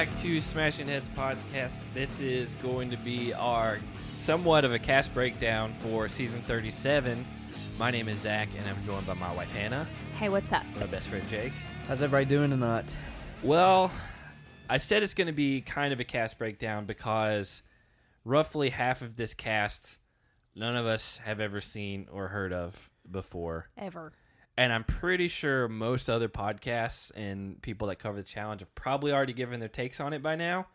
back to Smashing Heads Podcast. This is going to be our somewhat of a cast breakdown for season 37. My name is Zach, and I'm joined by my wife, Hannah. Hey, what's up? My best friend, Jake. How's everybody doing tonight? Well, I said it's going to be kind of a cast breakdown because roughly half of this cast, none of us have ever seen or heard of before. Ever. And I'm pretty sure most other podcasts and people that cover the challenge have probably already given their takes on it by now.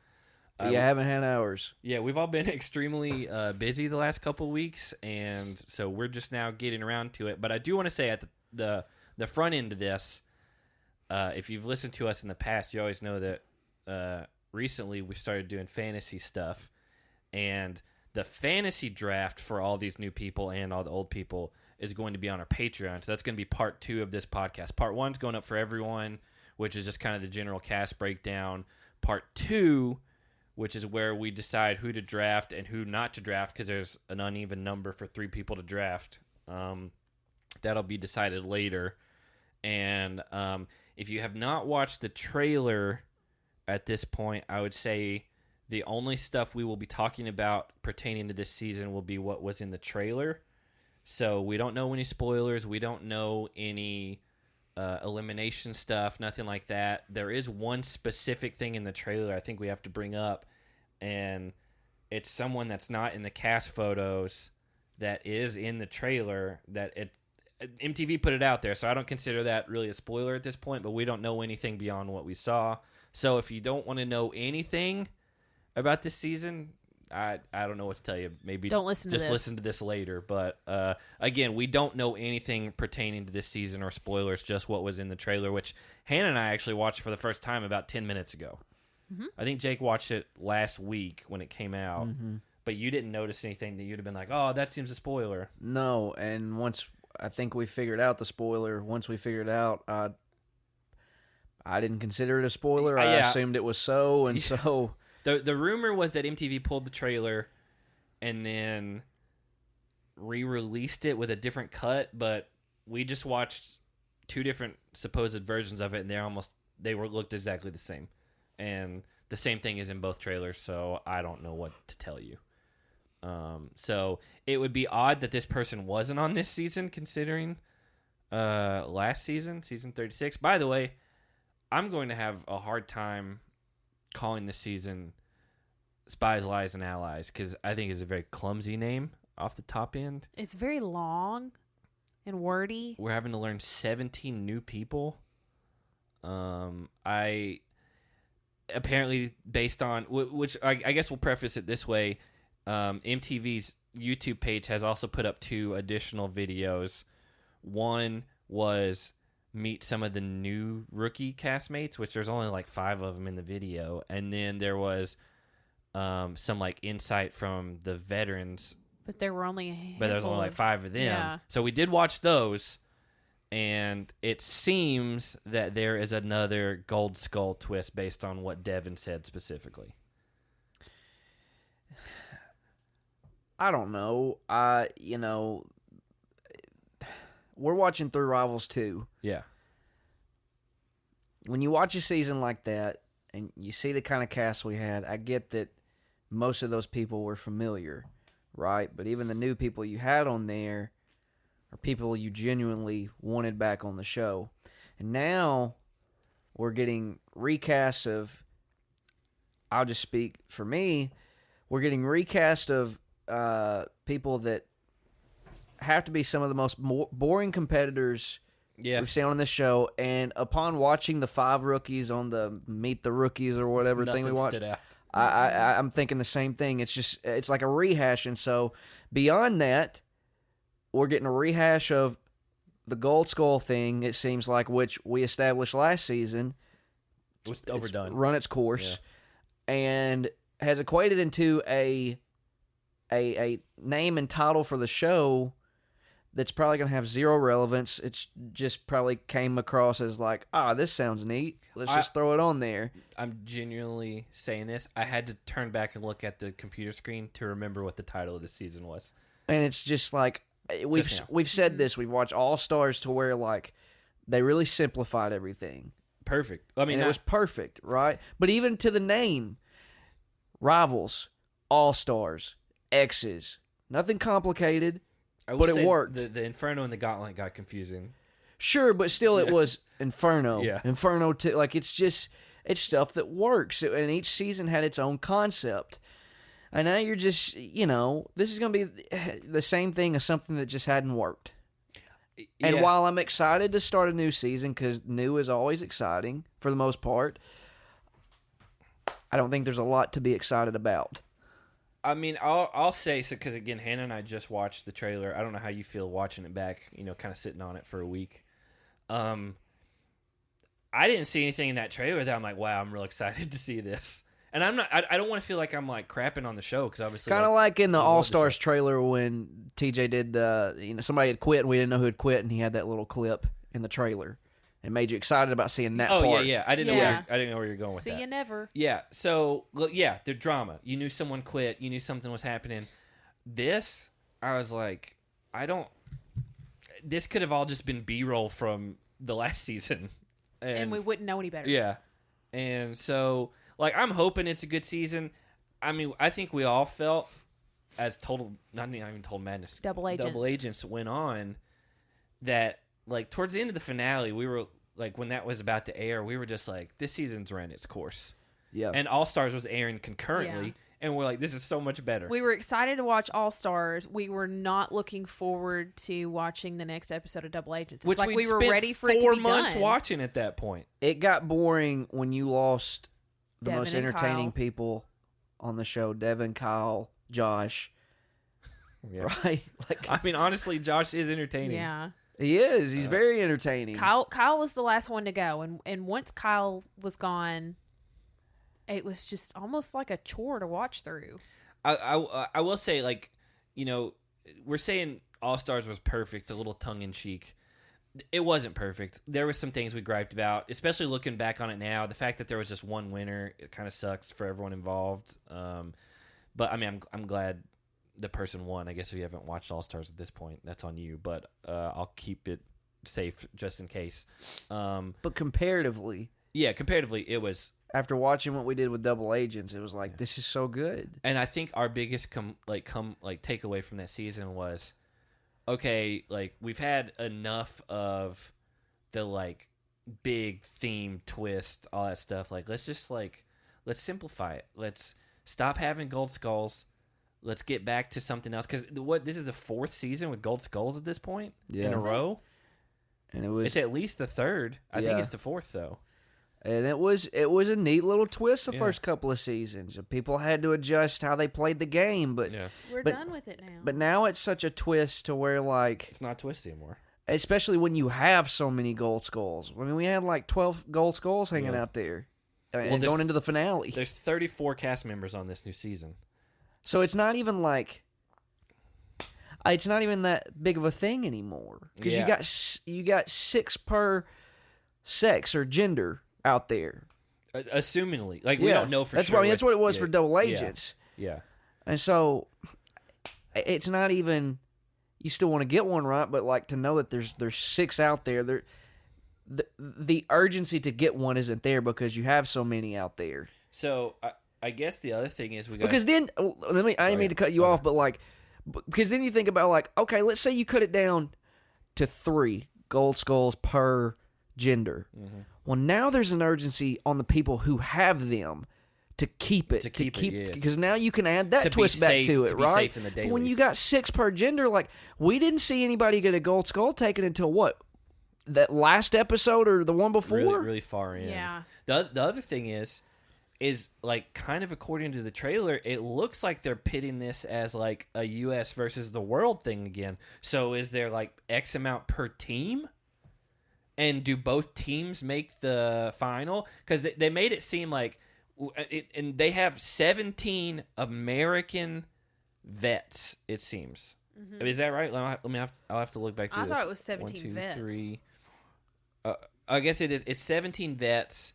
I haven't had ours. Yeah, we've all been extremely busy the last couple of weeks, and so we're just now getting around to it. But I do want to say at the front end of this, if you've listened to us in the past, you always know that recently we started doing fantasy stuff, and the fantasy draft for all these new people and all the old people is going to be on our Patreon. So that's going to be part 2 of this podcast. Part 1's going up for everyone, which is just kind of the general cast breakdown. Part 2, which is where we decide who to draft and who not to draft because there's an uneven number for 3 people to draft. That'll be decided later. And if you have not watched the trailer at this point, I would say the only stuff we will be talking about pertaining to this season will be what was in the trailer. So we don't know any spoilers. We don't know any elimination stuff, nothing like that. There is one specific thing in the trailer I think we have to bring up, and it's someone that's not in the cast photos that is in the trailer. MTV put it out there, so I don't consider that really a spoiler at this point, but we don't know anything beyond what we saw. So if you don't want to know anything about this season, I don't know what to tell you. Maybe don't listen to just this. Listen to this later. But again, we don't know anything pertaining to this season or spoilers, just what was in the trailer, which Hannah and I actually watched for the first time about 10 minutes ago. Mm-hmm. I think Jake watched it last week when it came out, but you didn't notice anything that you'd have been like, oh, that seems a spoiler. No, and once I think we figured out the spoiler, I didn't consider it a spoiler. I assumed it was so, and so... The rumor was that MTV pulled the trailer and then re-released it with a different cut, but we just watched 2 different supposed versions of it, and they looked exactly the same. And the same thing is in both trailers, so I don't know what to tell you. So it would be odd that this person wasn't on this season, considering last season 36. By the way, I'm going to have a hard time calling this season Spies, Lies, and Allies because I think it's a very clumsy name off the top end. It's very long and wordy. We're having to learn 17 new people. I apparently based on which I guess we'll preface it this way. MTV's YouTube page has also put up 2 additional videos. One was meet some of the new rookie castmates, which there's only like 5 of them in the video, and then there was some like insight from the veterans, but there were only there's only like 5 of them. Yeah. So we did watch those, and it seems that there is another Gold Skull twist based on what Devon said specifically. I don't know. We're watching through Rivals 2. Yeah. When you watch a season like that and you see the kind of cast we had, I get that most of those people were familiar, right? But even the new people you had on there are people you genuinely wanted back on the show. And now we're getting recasts of, I'll just speak for me, we're getting recast of people that have to be some of the most boring competitors we've seen on this show. And upon watching the 5 rookies on the Meet the Rookies or whatever thing we watched, I'm thinking the same thing. It's like a rehash. And so beyond that, we're getting a rehash of the Gold Skull thing, it seems like, which we established last season. It was overdone. Run its course. Yeah. And has equated into a name and title for the show that's probably going to have 0 relevance. It's just probably came across as like, this sounds neat. Let's just throw it on there. I'm genuinely saying this. I had to turn back and look at the computer screen to remember what the title of the season was. And it's just like, we've said this. We've watched All Stars to where like they really simplified everything. perfect. I mean, it was perfect, right? But even to the name, rivals, all-stars, exes, nothing complicated, but it worked. The Inferno and the Gauntlet got confusing. Sure, but still it was Inferno. Yeah. Inferno, like, it's stuff that works. And each season had its own concept. And now you're just, this is going to be the same thing as something that just hadn't worked. And while I'm excited to start a new season, because new is always exciting for the most part, I don't think there's a lot to be excited about. I mean, I'll say so because, again, Hannah and I just watched the trailer. I don't know how you feel watching it back, kind of sitting on it for a week. I didn't see anything in that trailer that I'm like, wow, I'm real excited to see this. And I'm not. I don't want to feel like I'm like crapping on the show because obviously, kind of like in the All Stars trailer when TJ did the, somebody had quit and we didn't know who had quit, and he had that little clip in the trailer. It made you excited about seeing that part. Oh yeah. I didn't know where you're going with that. See you never. Yeah. So the drama. You knew someone quit. You knew something was happening. This, I was like, this could have all just been B-roll from the last season, and we wouldn't know any better. Yeah, and so. Like, I'm hoping it's a good season. I mean, I think we all felt, as not even Total Madness, Double Agents went on, that, like, towards the end of the finale, we were, like, when that was about to air, we were just like, this season's ran its course. Yeah. And All Stars was airing concurrently, and we're like, this is so much better. We were excited to watch All Stars. We were not looking forward to watching the next episode of Double Agents. It's Which we were ready for it to be 4 months done. watching at that point. It got boring when you lost the Devon most and entertaining Kyle. people on the show, Devon, Kyle, Josh. Yeah. Right? Like, I mean, honestly, Josh is entertaining. Yeah. he is. He's very entertaining. Kyle was the last one to go, and once Kyle was gone, it was just almost like a chore to watch through. I will say, like, we're saying All Stars was perfect, a little tongue in cheek. It wasn't perfect. There were some things we griped about, especially looking back on it now. The fact that there was just one winner, it kind of sucks for everyone involved. But I mean, I'm glad the person won. I guess if you haven't watched All Stars at this point, that's on you. But I'll keep it safe just in case. But comparatively, it was. After watching what we did with Double Agents, it was like, this is so good. And I think our biggest takeaway from that season was, okay, like, we've had enough of the, like, big theme twist, all that stuff. Like, let's let's simplify it. Let's stop having gold skulls. Let's get back to something else. Because this is the 4th season with gold skulls at this point in a row. And it's at least the 3rd. I think it's the 4th, though. And it was a neat little twist the first couple of seasons. People had to adjust how they played the game, but we're done with it now. But now it's such a twist to where, like, it's not twisty anymore. Especially when you have so many gold skulls. I mean, we had like 12 gold skulls hanging out there, and going into the finale. There's 34 cast members on this new season, so it's not even like it's not even that big of a thing anymore because you got 6 per sex or gender out there, assumingly, like, we don't know for that's sure. That's what it was for Double Agents. Yeah, and so it's not even. You still want to get one right, but like to know that there's 6 out there. The urgency to get one isn't there because you have so many out there. So I guess the other thing is we got because then I didn't mean to cut you off, but like because then you think about like, okay, let's say you cut it down to 3 gold skulls per gender. Mm-hmm. Well, now there's an urgency on the people who have them to keep it, because now you can add that twist back to it, right? But when you got 6 per gender, like, we didn't see anybody get a gold skull taken until what? That last episode or the one before? Really, really far in. Yeah. The other thing is like, kind of according to the trailer, it looks like they're pitting this as like a U.S. versus the world thing again. So is there like X amount per team? And do both teams make the final? Because they made it seem like, and they have 17 American vets, it seems. Mm-hmm. Is that right? I'll have to look back through this. I thought it was 17 vets. 3. I guess it is. It's 17 vets,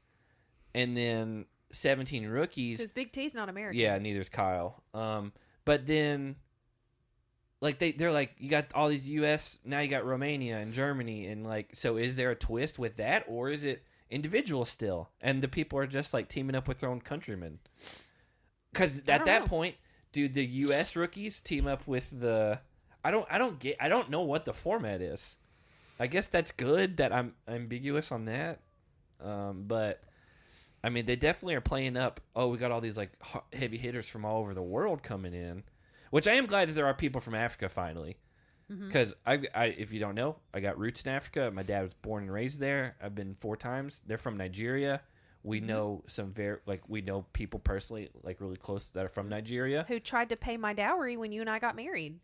and then 17 rookies. Because Big T's not American. Yeah, neither's Kyle. But then, like, they're like, you got all these U.S. Now you got Romania and Germany, and like, so is there a twist with that, or is it individuals still, and the people are just like teaming up with their own countrymen. Because at don't that know. point, do the U.S. rookies team up with the? I don't know what the format is. I guess that's good that I'm ambiguous on that. But I mean, they definitely are playing up. Oh, we got all these like heavy hitters from all over the world coming in, which I am glad that there are people from Africa finally. Because I, if you don't know, I got roots in Africa. My dad was born and raised there. I've been 4 times. They're from Nigeria. We know we know people personally, like really close, that are from Nigeria. Who tried to pay my dowry when you and I got married.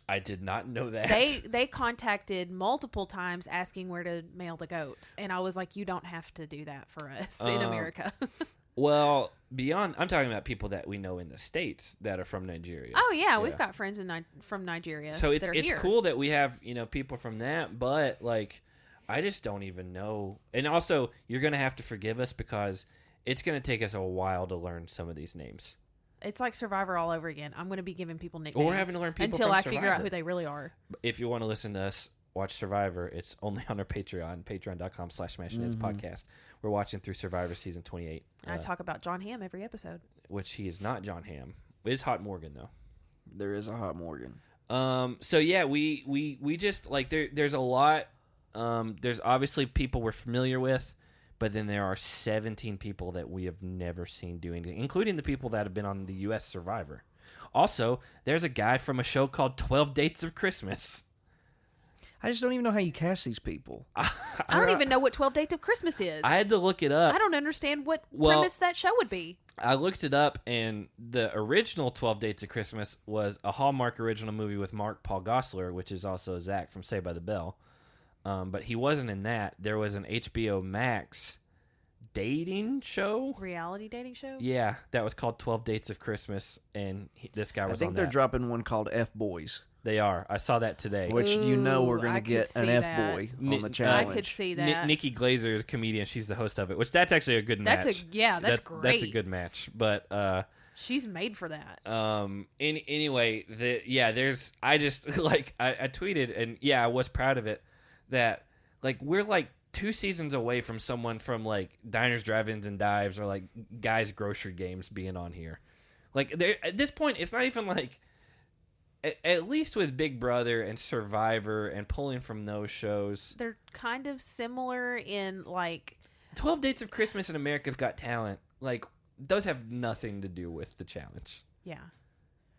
I did not know that. They contacted multiple times asking where to mail the goats, and I was like, you don't have to do that for us in America. Well, I'm talking about people that we know in the States that are from Nigeria. Oh yeah, we've got friends from Nigeria. So it's that are it's here. cool that we have people from that, but like I just don't even know. And also, you're gonna have to forgive us because it's gonna take us a while to learn some of these names. It's like Survivor all over again. I'm going to be giving people nicknames. Or having to learn people until from I figure out Survivor. who they really are. If you want to listen to us watch Survivor, it's only on our Patreon, patreon.com/SmashingHeads podcast. We're watching through Survivor season 28. I talk about John Hamm every episode. Which he is not John Hamm. It is Hot Morgan though. There is a Hot Morgan. So yeah, we just like there's a lot. There's obviously people we're familiar with, but then there are 17 people that we have never seen do anything, including the people that have been on the U.S. Survivor. Also, there's a guy from a show called 12 Dates of Christmas. I just don't even know how you cast these people. I don't even know what 12 Dates of Christmas is. I had to look it up. I don't understand what premise that show would be. I looked it up, and the original 12 Dates of Christmas was a Hallmark original movie with Mark Paul Gosselaar, which is also Zach from Saved by the Bell. But he wasn't in that. There was an HBO Max dating show. Reality dating show? Yeah, that was called 12 Dates of Christmas, and this guy was on I think they're dropping one called F-Boys. They are. I saw that today. Which we're going I to get could an see F-Boy that. on the challenge. I could see that. Nikki Glazer is a comedian. She's the host of it, which that's actually a good match. That's great. That's a good match. But she's made for that. Anyway, there's I just like I tweeted, and yeah, I was proud of it, that like we're like 2 seasons away from someone from like Diners, Drive-Ins, and Dives or like Guys Grocery Games being on here. Like at this point, it's not even like, at least with Big Brother and Survivor and pulling from those shows, They're kind of similar in like 12 Dates of Christmas and America's Got Talent, like those have nothing to do with the challenge. yeah.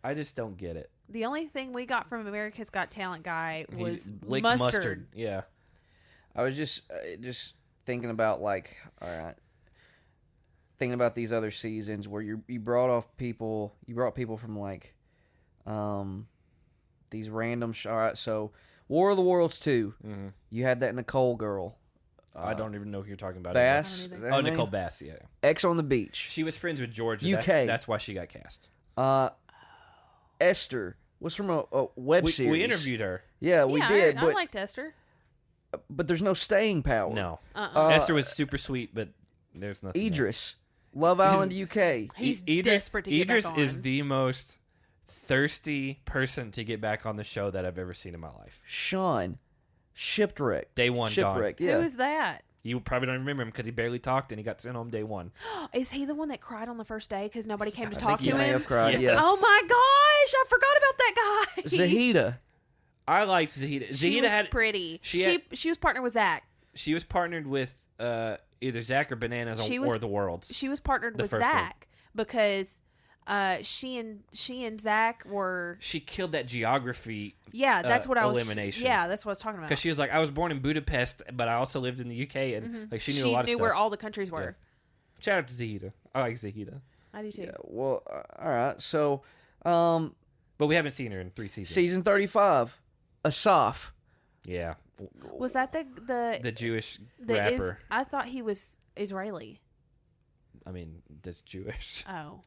I just don't get it. The only thing we got from America's Got Talent guy was Licked mustard. Yeah. I was just thinking about thinking about these other seasons where you brought people from like these random so War of the Worlds 2. Mm-hmm. You had that Nicole girl. I don't even know who you're talking about. Bass. I don't Oh, Nicole Bass, yeah. X on the Beach. She was friends with Georgia. UK. That's why she got cast. Esther was from a web series. We interviewed her. Yeah, we did. I liked Esther. But there's no staying power. No. Uh-uh. Esther was super sweet, but there's nothing. Idris. Love Island UK. He's desperate to get Idris back on. is the most thirsty person to get back on the show that I've ever seen in my life. Sean. Shipwrecked. Day one Shipwrecked, gone. yeah. Who is that? You probably don't remember him because he barely talked and he got sent home day one. Is he the one that cried on the first day because nobody came to I talk think to he may him? have cried, Yes. yes. Oh my gosh, I forgot about that guy. Zahida. I liked Zahida. She Zahida was had pretty. she She was partnered with Zach. She was partnered with either Zach or Bananas or The Worlds. She was partnered The with first one. Zach because she and Zach were. She killed that geography. Yeah, that's what I was. elimination. Yeah, that's what I was talking about. Because she was like, I was born in Budapest, but I also lived in the UK, and like she knew a lot of stuff. where all the countries were. Yeah. Shout out to Zahida. I like Zahida. I do too. Yeah, well, all right. So, But we haven't seen her in 3 seasons. season 35, Asaf. Yeah. Was that the Jewish the rapper. I thought he was Israeli. I mean, that's Jewish. Oh.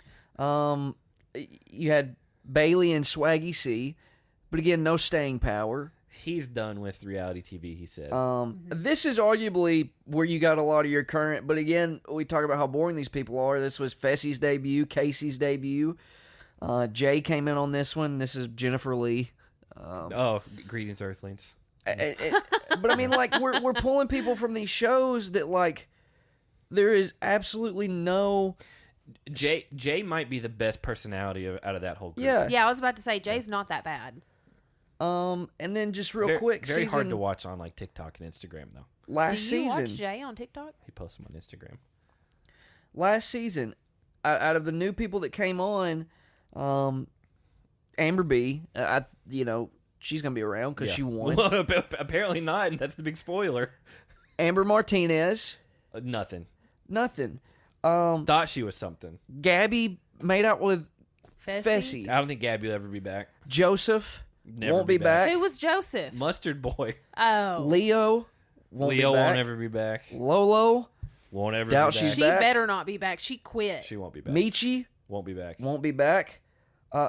You had Bailey and Swaggy C, but again, no staying power. He's done with reality TV, he said. This is arguably where you got a lot of your current, but again, we talk about how boring these people are. This was Fessie's debut, Casey's debut. Jeyyy came in on this one. This is Jennifer Lee. Greetings, Earthlings. But I mean, like we're pulling people from these shows that like there is absolutely no. Jeyyy might be the best personality out of that whole group. Yeah, I was about to say Jay's not that bad. And then just real quick, very hard to watch on like TikTok and Instagram though. Last Do you season, watch Jeyyy on TikTok? He posts them on Instagram. Last season, out of the new people that came on, Amber B, she's gonna be around because she won. Well, apparently not, and that's the big spoiler. Amber Martinez, Nothing. Thought she was something. Gabby made out with Fessy? I don't think Gabby will ever be back. Joseph Never won't be back. Who was Joseph? Mustard Boy. Oh. Leo won't be back. won't ever be back. Lolo Won't ever Doubt be she's back. She back. better not be back. She quit. She won't be back. Michi Won't be back. won't be back.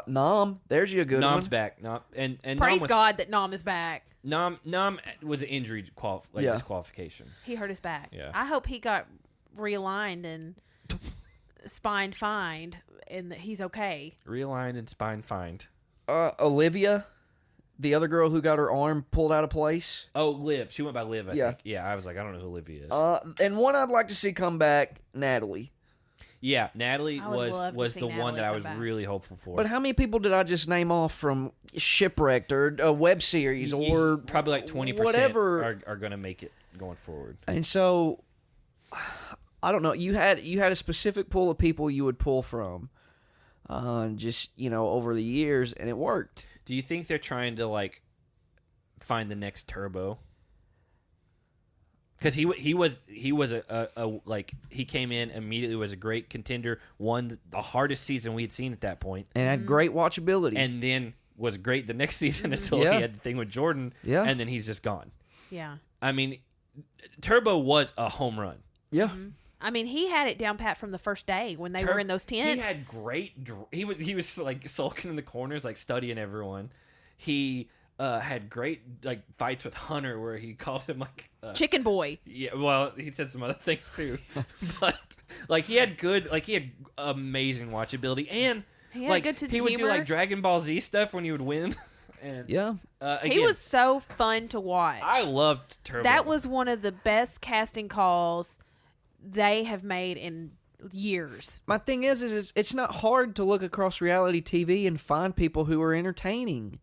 Nom, there's you a good Nom's one. back. Nom, and Praise Nom was, God that Nom is back. Nom was an injury disqualification. He hurt his back. Yeah. I hope he got realigned and fined and that he's okay. Realigned and spine fined. Olivia, the other girl who got her arm pulled out of place. Oh, Liv. She went by Liv, I Yeah. think. Yeah, I was like, I don't know who Olivia is. And one I'd like to see come back, Natalie. Yeah, Natalie I would love to was see the one Natalie that I come was back. really hopeful for. But how many people did I just name off from Shipwrecked or a web series or probably like 20% whatever are going to make it going forward. And so, I don't know. You had a specific pool of people you would pull from, just over the years, and it worked. Do you think they're trying to like find the next Turbo? Because he was he came in immediately, was a great contender, won the hardest season we had seen at that point, And had great watchability. and then was great the next season until Yeah. he had the thing with Jordyn, Yeah. and then he's just gone. Yeah. I mean, Turbo was a home run. yeah. I mean, he had it down pat from the first day when they were in those tents. He had great. He was like sulking in the corners, like studying everyone. He had great like fights with Hunter, where he called him like Chicken boy. yeah. Well, he said some other things too, but like he had amazing watchability, and He had like good sense he of would do humor. like Dragon Ball Z stuff when he would win. And Yeah. He again, was so fun to watch. I loved Turbo. That was one of the best casting calls they have made in years. My thing is it's not hard to look across reality TV and find people who are entertaining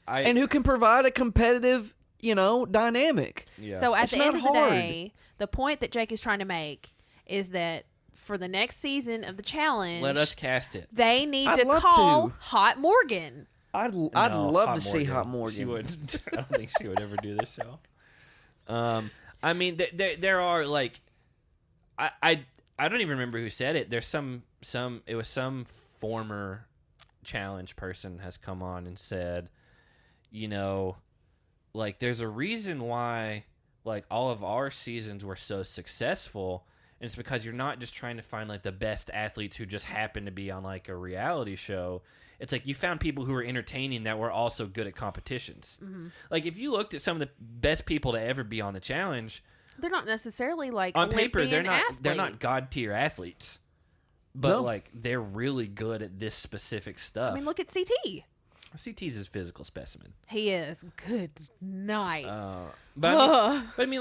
and who can provide a competitive, dynamic. yeah. So at It's the end not of the hard. day, the point that Jake is trying to make is that for the next season of the challenge, let us cast it. they need I'd to love call to. Hot Morgan. I'd No, love to see Hot Morgan. She would. I don't think she would ever do this show. I mean, there are like, I don't even remember who said it. There's some it was some former challenge person has come on and said, like there's a reason why like all of our seasons were so successful, and it's because you're not just trying to find like the best athletes who just happen to be on like a reality show. It's like you found people who were entertaining that were also good at competitions. Mm-hmm. Like if you looked at some of the best people to ever be on the challenge, They're not necessarily like on paper Olympian they're not athletes. god tier athletes, but No. like they're really good at this specific stuff. I mean, look at CT. CT's his physical specimen. He is. Good night. But I mean,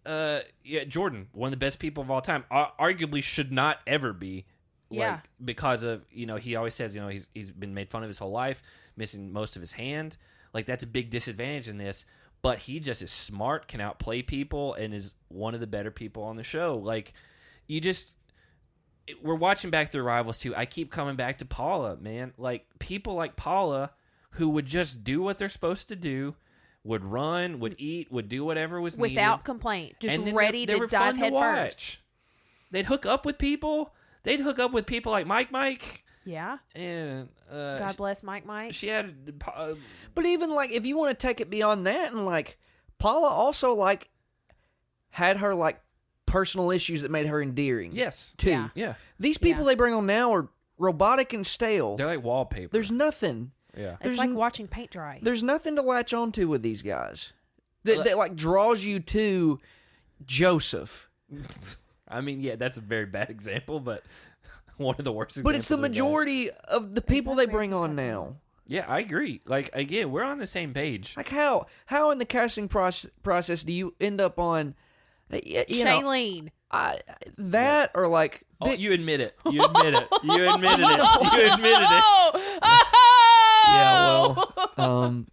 Jordyn, one of the best people of all time, arguably should not ever be. Like, Yeah. because of, he always says, he's been made fun of his whole life, missing most of his hand. Like, that's a big disadvantage in this. But he just is smart, can outplay people, and is one of the better people on the show. Like, we're watching back the Rivals, too. I keep coming back to Paula, man. Like, people like Paula who would just do what they're supposed to do, would run, would eat, would do whatever was needed. Without complaint. Just And then ready they to were dive fun head watch. first. They'd hook up with people. They'd hook up with people like Mike, Yeah. and God bless Mike. she had. But even like if you want to take it beyond that, and like Paula also like had her like personal issues that made her endearing. Yes, too. Yeah. yeah, These people Yeah. they bring on now are robotic and stale. they're like wallpaper. There's nothing. yeah, It's There's like n- watching paint dry. There's nothing to latch onto with these guys. That like draws you to Joseph. I mean, yeah, that's a very bad example, but one of the worst. But it's the examples we've got. majority of the people like they bring America's on Got now. Talent. Yeah, I agree. Like again, we're on the same page. Like how in the casting process do you end up on? You know, Shailene. That or like Oh, you admit it. You admit it. You admitted it. You admitted it. yeah, well,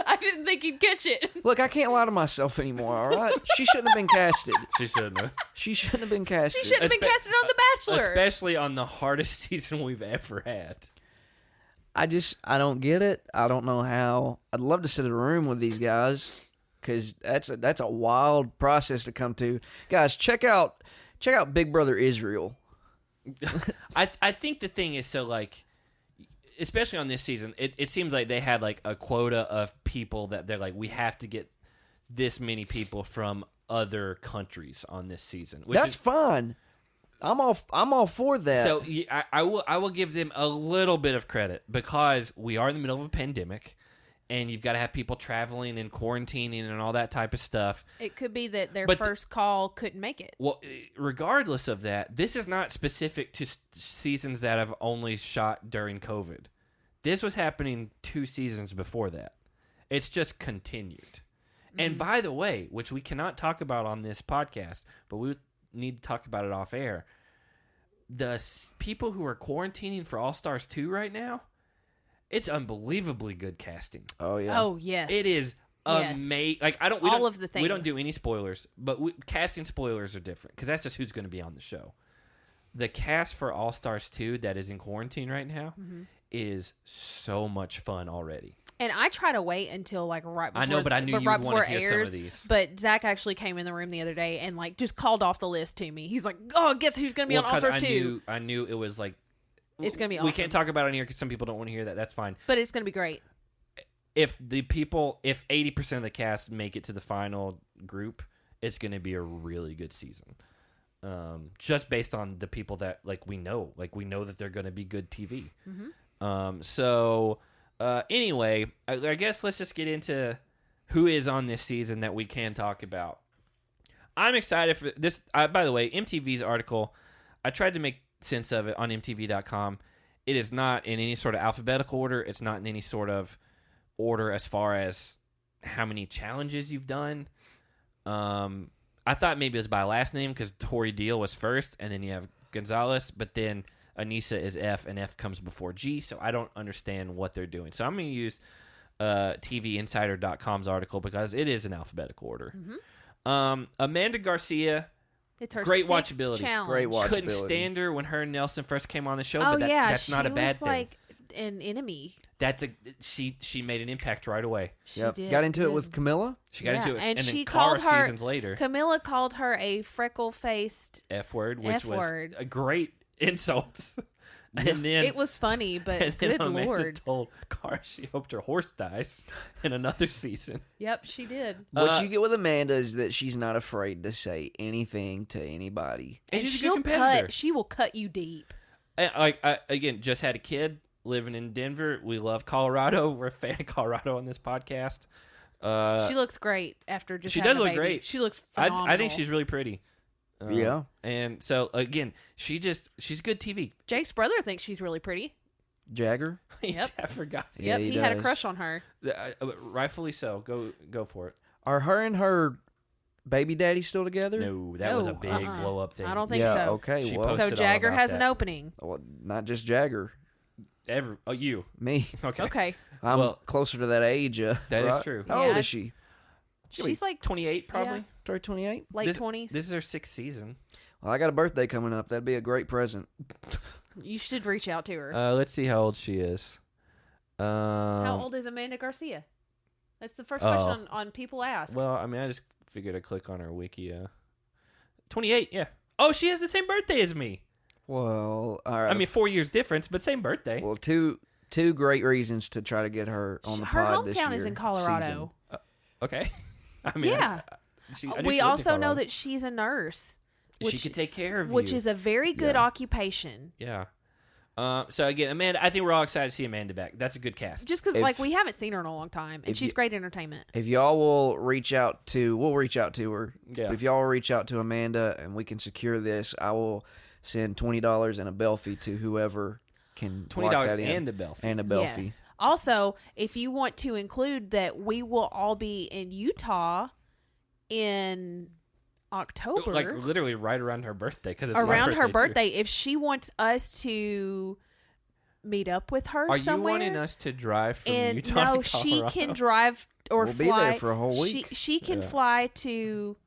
I didn't think he'd catch it. look, I can't lie to myself anymore. All right, she shouldn't have been casted. She shouldn't have. She shouldn't have been casted. She shouldn't have been casted on The Bachelor. Especially on the hardest season we've ever had. I don't get it. I don't know how. I'd love to sit in a room with these guys because that's a wild process to come to. Guys, check out Big Brother Israel. I think the thing is, so like, especially on this season, it seems like they had like a quota of people that they're like, we have to get this many people from other countries on this season. Which That's is fine. I'm all for that. So I will give them a little bit of credit because we are in the middle of a pandemic, and you've got to have people traveling and quarantining and all that type of stuff. It could be that their But first call couldn't make it. Well, regardless of that, this is not specific to seasons that have only shot during COVID. This was happening 2 seasons before that. It's just continued. And by the way, which we cannot talk about on this podcast, but we need to talk about it off air. The people who are quarantining for All Stars 2 right now, it's unbelievably good casting. oh yeah. Oh, yes. It is Yes. amazing. Like we All don't, of the we don't things. do any spoilers, but casting spoilers are different because that's just who's going to be on the show. The cast for All Stars 2 that is in quarantine right now is so much fun already. And I try to wait until like right before I know, but I knew you right would want before to it hear some of airs. these. But Zach actually came in the room the other day and like just called off the list to me. He's like, "Oh, guess who's going to be on All 'cause Stars 2?" I knew it was like It's going to be We awesome. can't talk about it on here because some people don't want to hear that. That's fine. But it's going to be great. If 80% of the cast make it to the final group, it's going to be a really good season. Just based on the people that we know that they're going to be good TV. Anyway, I guess let's just get into who is on this season that we can talk about. I'm excited for this. By the way, MTV's article, I tried to make sense of it on MTV.com. It is not in any sort of alphabetical order. It's not in any sort of order as far as how many challenges you've done. I thought maybe it was by last name because Tori Deal was first, and then you have Gonzalez, but then Anissa is F, and F comes before G, so I don't understand what they're doing. So I'm going to use TVinsider.com's article because it is in alphabetical order. Amanda Garcia, It's her great sixth watchability. challenge. Great watch. couldn't Watchability. stand her when her and Nelson first came on the show, Oh but yeah, that's not a she bad was thing. like an enemy. She made an impact right away. She Yep. did. Got into it Good. with Camilla. She got into it, and then she Cara called her seasons later, Camilla called her a freckle-faced. F word, which F-word. was a great insult. And then It was funny, but and then good Amanda lord. told Cara she hoped her horse dies in another season. Yep, she did. What you get with Amanda is that she's not afraid to say anything to anybody. And And she's a she'll good competitor. she will cut you deep. And, again, just had a kid living in Denver. We love Colorado. We're a fan of Colorado on this podcast. She looks great after just she having does a look baby. great. She looks phenomenal. I think she's really pretty. Yeah. And so again, she's good TV. Jake's brother thinks she's really pretty. Jagger. Yep. I forgot. Yeah, Yep, he had a does. crush on her. Rightfully so. Go for it. Are her and her baby daddy still together? No, that was a No, big blow up thing. I don't think Yeah. so. Okay. She well, posted So all Jagger about has that. an opening. well, not just Jagger. You. Me. Okay. Okay. I'm Well, closer to that age. that is right? true. How old Yeah. is she? She's like 28 probably. Yeah. Sorry, 28. late This 20s. is her 6th season. Well, I got a birthday coming up. That'd be a great present. You should reach out to her. Let's see how old she is. How old is Amanda Garcia? That's the first Oh. question on people ask. Well, I mean, I just figured I'd click on her wiki. 28, yeah. Oh, she has the same birthday as me. Well, all right. I mean, 4 years difference, but same birthday. well, two great reasons to try to get her on the her pod this year. hometown is in Colorado. Okay. I mean, Yeah. I knew she We lived in also know Colorado. that she's a nurse, she could take care of which you. is a very good Yeah. occupation. Yeah. So again, Amanda, I think we're all excited to see Amanda back. That's a good cast. Just because, If- like, we haven't seen her in a long time, and if she's you- great entertainment. If y'all will reach out to, we'll reach out to her. Yeah. If y'all will reach out to Amanda and we can secure this, I will send $20 and a Belfie to whoever can $20 lock that in. and a Belfie. And a Belfie. Yes. Also, if you want to include that we will all be in Utah in October. Like literally right around her birthday, because it's around my her birthday. birthday, if she wants us to meet up with her Are somewhere. you wanting us to drive from and Utah no, to she Colorado? can drive or We'll fly. be there for a whole week. She can Yeah. fly to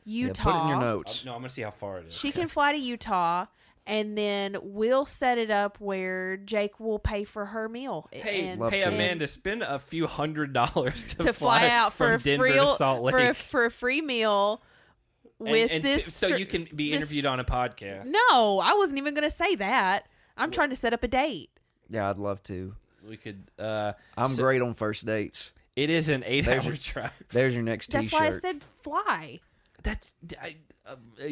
Utah. Yeah, put it in your notes. No, I'm gonna see how far it is. She can fly to Utah, and then we'll set it up where Jake will pay for her meal. Hey, and, Love hey, to. Amanda, spend a few $100s to fly out for from a Denver free to Salt Lake, for a free meal with and this. so you can be this- interviewed on a podcast. No, I wasn't even going to say that. I'm trying to set up a date. Yeah, I'd love to. We could. I'm great on first dates. It is an 8-hour your- drive. There's your next That's T-shirt. why I said fly. That's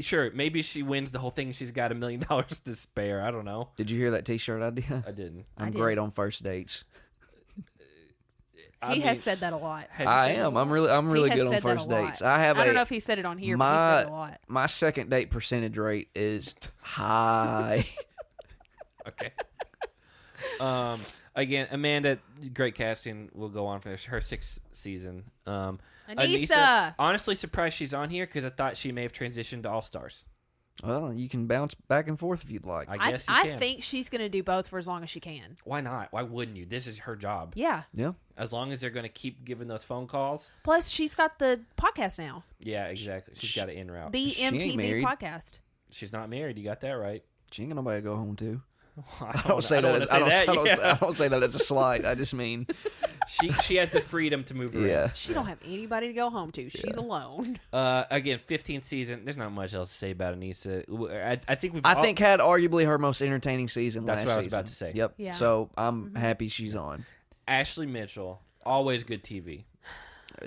sure. Maybe she wins the whole thing. She's got $1 million to spare. I don't know. Did you hear that T-shirt idea? I didn't. I'm did. great on first dates. I He has mean, said that a lot. have you I seen am. it? I'm really He has good on said that a first lot. dates. I don't know if he said it on here, but he said it a lot. My second date percentage rate is high. Okay. Again, Amanda, great casting. Will go on for her 6th season. Anissa. Honestly, surprised she's on here because I thought she may have transitioned to All Stars. Well, you can bounce back and forth if you'd like. I guess you I can. think she's going to do both for as long as she can. Why not? Why wouldn't you? This is her job. Yeah. Yeah. As long as they're going to keep giving those phone calls. Plus, she's got the podcast now. Yeah, exactly. She's got it in route. The She ain't MTV married. podcast. She's not married. You got that right. She ain't got nobody to go home to. I I don't say that. wanna As, I don't yeah. say that as a slight. I just mean, She has the freedom to move around. yeah. She don't have anybody to go home to. She's alone. Again, 15th season. There's not much else to say about Anissa. I think we've. I all- think had arguably her most entertaining season. That's last what I was season. about to say. Yep. Yeah. So I'm happy she's on. Ashley Mitchell, always good TV.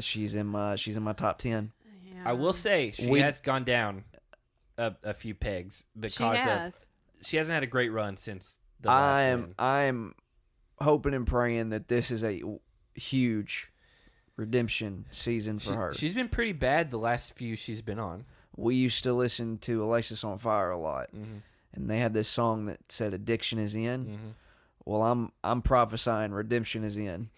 She's in my top 10. Yeah. I will say she We- has gone down a few pegs She because has. of she hasn't had a great run since the last win. I'm hoping and praying that this is a huge redemption season for her. She's been pretty bad the last few she's been on. We used to listen to Alyssa's on Fire a lot, and they had this song that said "Addiction is in." Well, I'm prophesying redemption is in.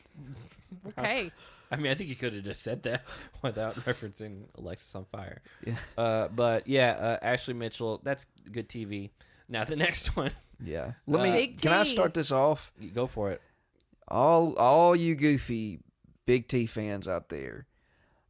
Okay. I mean, I think you could have just said that without referencing Alexis on Fire. Yeah. But yeah, Ashley Mitchell, that's good TV. Now the next one, Yeah. Let me. Big Can I T. start this off? you go for it. All you goofy Big T fans out there,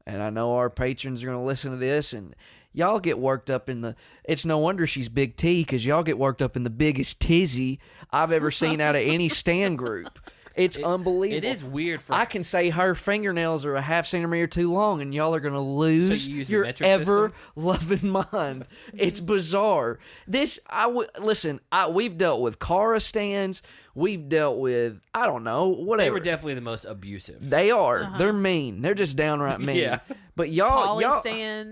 and I know our patrons are going to listen to this, and y'all get worked up in the. It's no wonder she's Big T, because y'all get worked up in the biggest tizzy I've ever seen out of any Stan group. It's unbelievable. It is weird for I can say her fingernails are a half centimeter too long, and y'all are going to lose you use the your metric ever loving mind. It's bizarre. We've dealt with Cara stands. We've dealt with, I don't know, whatever. they were definitely the most abusive. They are. They're mean. They're just downright mean. Yeah. But y'all,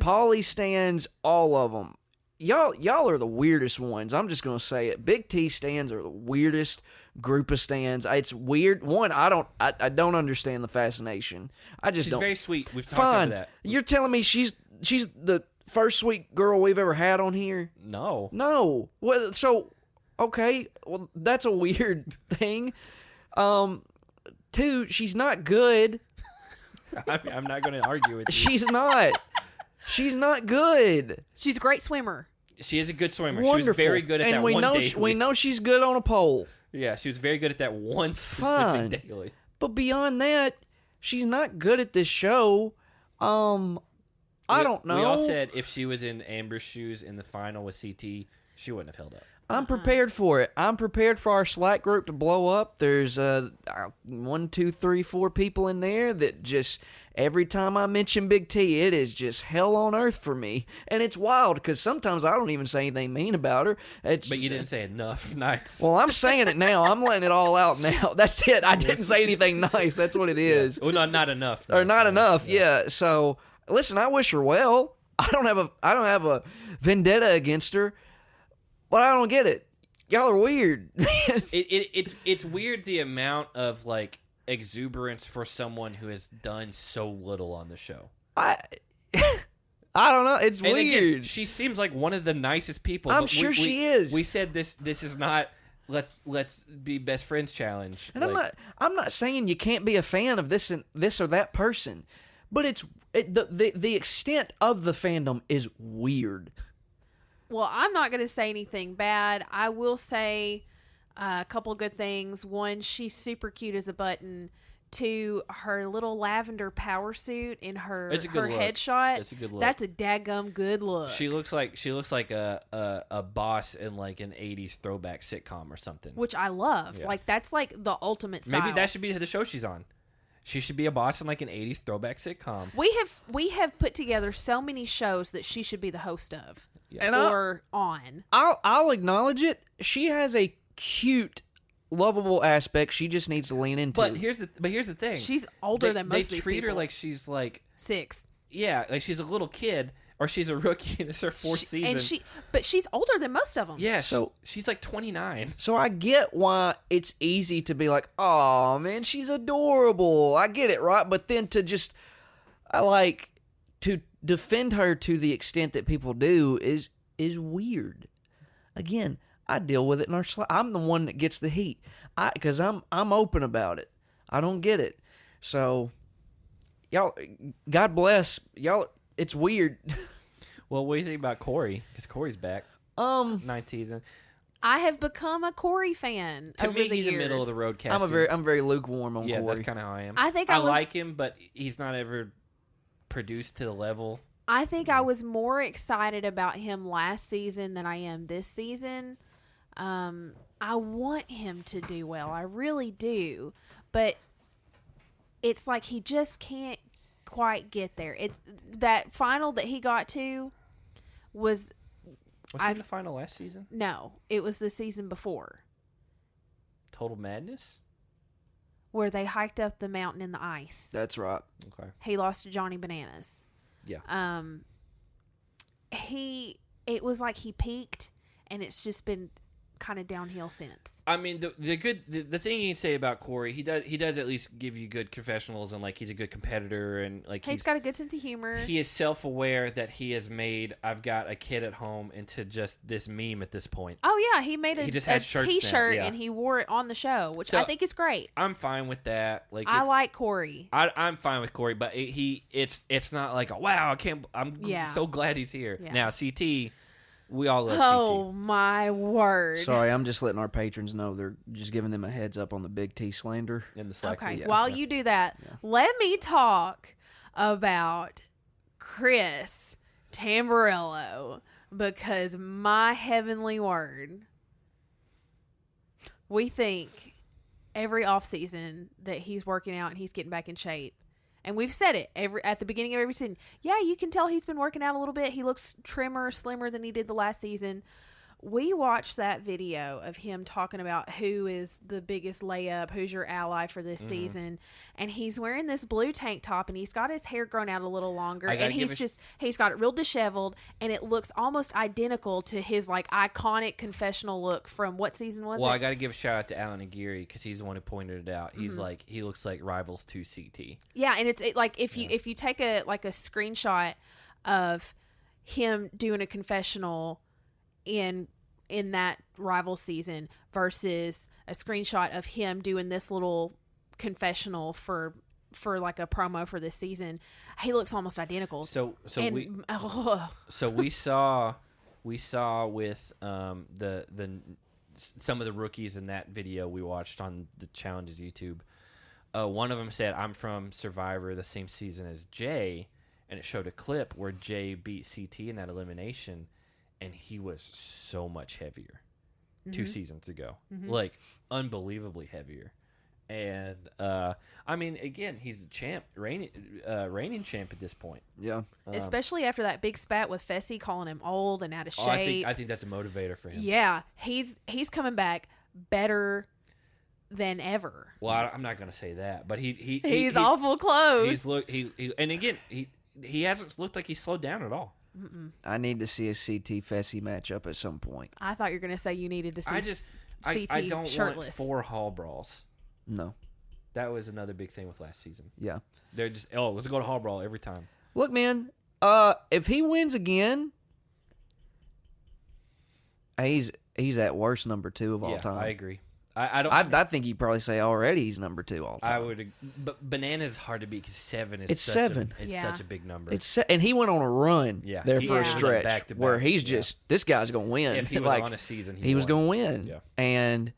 Polly stands. stands, all of them. Y'all are the weirdest ones. I'm just gonna say it. Big T stands are the weirdest group of stands. It's weird. One, I don't understand the fascination. I just She's don't. very sweet. We've talked Fine. about that. You're telling me she's the first sweet girl we've ever had on here? No. No. Well, so okay. Well, that's a weird thing. Two, she's not good. I'm not going to argue with you. She's not. She's not good. She's a great swimmer. She is a good swimmer. Wonderful. She was very good at and that we one know daily. we know she's good on a pole. Yeah, she was very good at that one specific Fine. daily. But beyond that, she's not good at this show. I don't know. We all said if she was in Amber's shoes in the final with CT, she wouldn't have held up. I'm prepared for it. I'm prepared for our Slack group to blow up. There's 1, 2, 3, 4 people in there that just every time I mention Big T, it is just hell on earth for me, and it's wild because sometimes I don't even say anything mean about her. But you didn't say enough. Nice. Well, I'm saying it now. I'm letting it all out now. That's it. I didn't say anything nice. That's what it is. Well, no, not enough. Or not Nice. enough. Yeah. So listen, I wish her well. I don't have a vendetta against her, but I don't get it. Y'all are weird. It's weird the amount of like exuberance for someone who has done so little on the show. I don't know. It's And weird. again, she seems like one of the nicest people. I'm but sure she is. We said this is not let's be best friends challenge. And I'm not saying you can't be a fan of this or that person, but the extent of the fandom is weird. Well, I'm not going to say anything bad. I will say a couple of good things. One, she's super cute as a button. Two, her little lavender power suit in her headshot. It's a good look. That's a daggum good look. She looks like a boss in like an 80s throwback sitcom or something. Which I love. Yeah. Like that's like the ultimate style. Maybe that should be the show she's on. She should be a boss in like an 80s throwback sitcom. We have put together so many shows that she should be the host of. Yeah. And I'll acknowledge it. She has a cute, lovable aspect. She just needs to lean into. But here's the thing. She's older than most of these people. They treat her like she's like 6. Yeah, like she's a little kid or she's a rookie. This is her 4th season. But she's older than most of them. Yeah, so she's like 29. So I get why it's easy to be like, "Oh man, she's adorable." I get it, right? But then to defend her to the extent that people do is weird. Again, I deal with it in our I'm the one that gets the heat. Because I'm open about it. I don't get it. So y'all, God bless y'all. It's weird. Well, what do you think about Corey? Because Corey's back. 9th season. I have become a Corey fan. To over me, the he's years. a middle of the road casting. I'm very lukewarm on Corey. Yeah, that's kind of how I am. I like him, but he's not ever produced to the level. I think I was more excited about him last season than I am this season. I want him to do well. I really do. But it's like he just can't quite get there. It's that final that he got to was... Was he in the final last season? No, it was the season before. Total Madness? Where they hiked up the mountain in the ice. That's right. Okay. He lost to Johnny Bananas. Yeah. It was like he peaked, and it's just been kind of downhill since. I mean, the thing you can say about Corey, he does at least give you good confessionals, and like he's a good competitor, and like he's got a good sense of humor. He is self-aware that he has made "I've got a kid at home" into just this meme at this point. Oh yeah, he made a T-shirt yeah. and he wore it on the show, which I think is great. I'm fine with that. Like I like Corey. I'm fine with Corey, but it's not like wow, I'm so glad he's here. Yeah. Now CT. We all love Oh, CT. my word. Sorry, I'm just letting our patrons know. They're just giving them a heads up on the Big T slander. In the Slack. Okay, while you do that, let me talk about Chris Tamburello, because my heavenly word, we think every offseason that he's working out and he's getting back in shape. And we've said it at the beginning of every season. Yeah, you can tell he's been working out a little bit. He looks slimmer than he did the last season. We watched that video of him talking about who is the biggest layup, who's your ally for this season. And he's wearing this blue tank top, and he's got his hair grown out a little longer. And he's got it real disheveled, and it looks almost identical to his like iconic confessional look from what season was it? Well, I got to give a shout out to Alan Aguirre because he's the one who pointed it out. He's like, he looks like Rivals 2 CT. Yeah, and it's like if you take a screenshot of him doing a confessional in that rival season versus a screenshot of him doing this little confessional for like a promo for this season, he looks almost identical. We saw with the some of the rookies in that video we watched on the Challenges YouTube. One of them said, "I'm from Survivor the same season as Jeyyy," and it showed a clip where Jeyyy beat CT in that elimination. And he was so much heavier 2 seasons ago. Like, unbelievably heavier. And, I mean, again, he's the champ, reigning champ at this point. Yeah. Especially after that big spat with Fessy calling him old and out of shape. I think that's a motivator for him. Yeah. He's coming back better than ever. Well, I'm not going to say that. But he's awful close. And again, he hasn't looked like he's slowed down at all. I need to see a CT Fessy matchup at some point. I thought you were going to say you needed to see CT I don't shirtless. want 4 hall brawls. No. That was another big thing with last season. Yeah. They're just, let's go to hall brawl every time. Look, man, if he wins again, he's at worst number 2 of all time. I agree. I don't. I think you'd probably say already he's number 2 all time. I would, but Banana's hard to beat because 7 is It's 7. It's Yeah. such a big number. And he went on a run there he for a went stretch back-to-back. where he's just this guy's gonna win. If he was on a season, he was gonna win. Yeah. And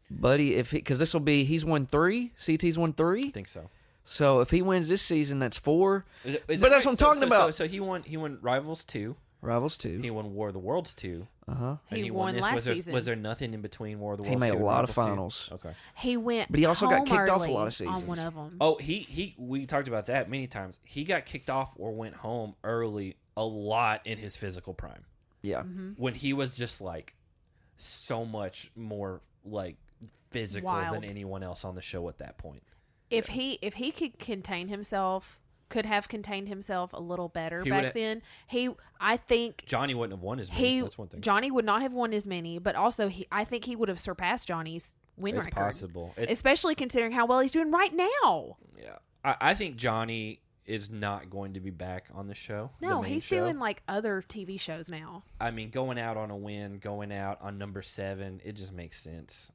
buddy, because this will be he's won 3. CT's won 3. I think so. So if he wins this season, that's 4. Is But that's what I'm talking about. So he won Rivals 2. Rivals 2. He won War of the Worlds 2. Uh-huh. And He won this. last Was there, season. was there nothing in between War of the He Worlds? made 2 a and lot of Rivals 2? finals. Okay. He went, But he also got home kicked off a early lot of seasons. on one of them. Oh, we talked about that many times. He got kicked off or went home early a lot in his physical prime. Yeah. Mm-hmm. When he was just like so much more like physical Wild. than anyone else on the show at that point. If he could contain himself, could have contained himself a little better He back would've- then, I think Johnny wouldn't have won as many. That's one thing. Johnny would not have won as many, but also I think he would have surpassed Johnny's win It's record. possible. Especially considering how well he's doing right now. Yeah. I think Johnny is not going to be back on the show. the No, main he's show. doing like other TV shows now. I mean, going out on a win, going out on number 7, it just makes sense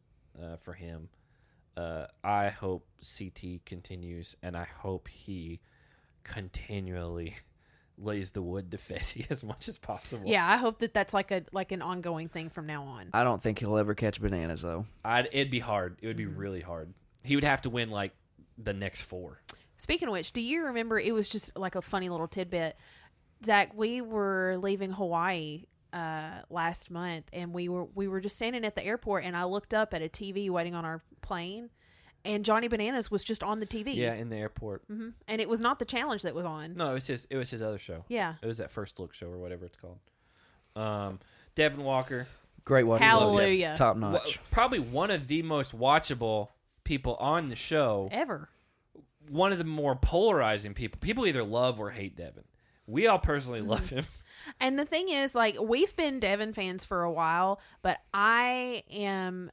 for him. I hope CT continues, and I hope he continually lays the wood to Fessy as much as possible. Yeah, I hope that's like an ongoing thing from now on. I don't think he'll ever catch Bananas though. It'd be hard. It would be really hard. He would have to win like the next 4. Speaking of which, do you remember, it was just like a funny little tidbit, Zach, we were leaving Hawaii last month, and we were just standing at the airport, and I looked up at a TV waiting on our plane, and Johnny Bananas was just on the TV. Yeah, in the airport. Hmm. And it was not the challenge that was on. No, it was his other show. Yeah. It was that First Look show or whatever it's called. Devon Walker. Great watching. Hallelujah. Top notch. Probably one of the most watchable people on the show. Ever. One of the more polarizing people. People either love or hate Devon. We all personally love him. And the thing is, like, we've been Devon fans for a while, but I'm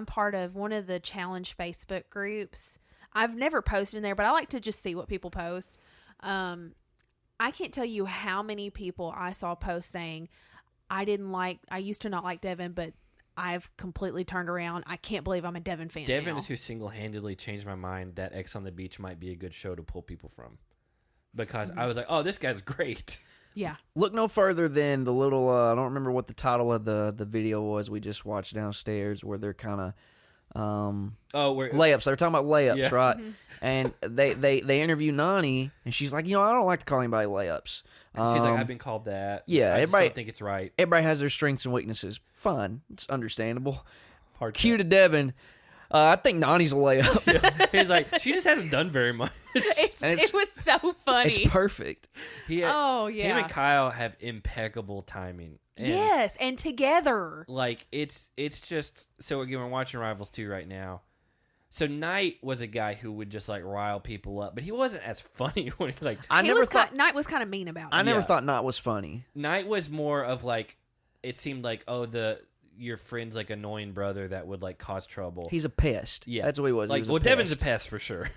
part of one of the challenge Facebook groups. I've never posted in there, but I like to just see what people post. I can't tell you how many people I saw post saying, I used to not like Devon, but I've completely turned around. I can't believe I'm a Devon fan Devon now. is who single-handedly changed my mind that X on the Beach might be a good show to pull people from. Because I was like, oh, this guy's great. Yeah. Look no further than the little, I don't remember what the title of the video was we just watched downstairs, where they're kind of layups. They were talking about layups, Yeah. right? And they interview Nani, and she's like, I don't like to call anybody layups. She's like, I've been called that. Yeah, I just everybody- don't think it's right. Everybody has their strengths and weaknesses. Fine. It's understandable. Hard Cue to Devon. I think Nani's a layup. He's like, she just hasn't done very much. It was so funny. It's perfect. Him yeah. and Kyle have impeccable timing. And Yes, and together. like it's just so again, we're watching Rivals 2 right now. So Knight was a guy who would just like rile people up, but he wasn't as funny when he like Knight was kind of mean about it. I never Yeah. thought Knot was funny. Knight was more of like it seemed like your friend's like annoying brother that would like cause trouble. He's a pest. Yeah. That's what he was. Like he was Devon's a pest. pest for sure.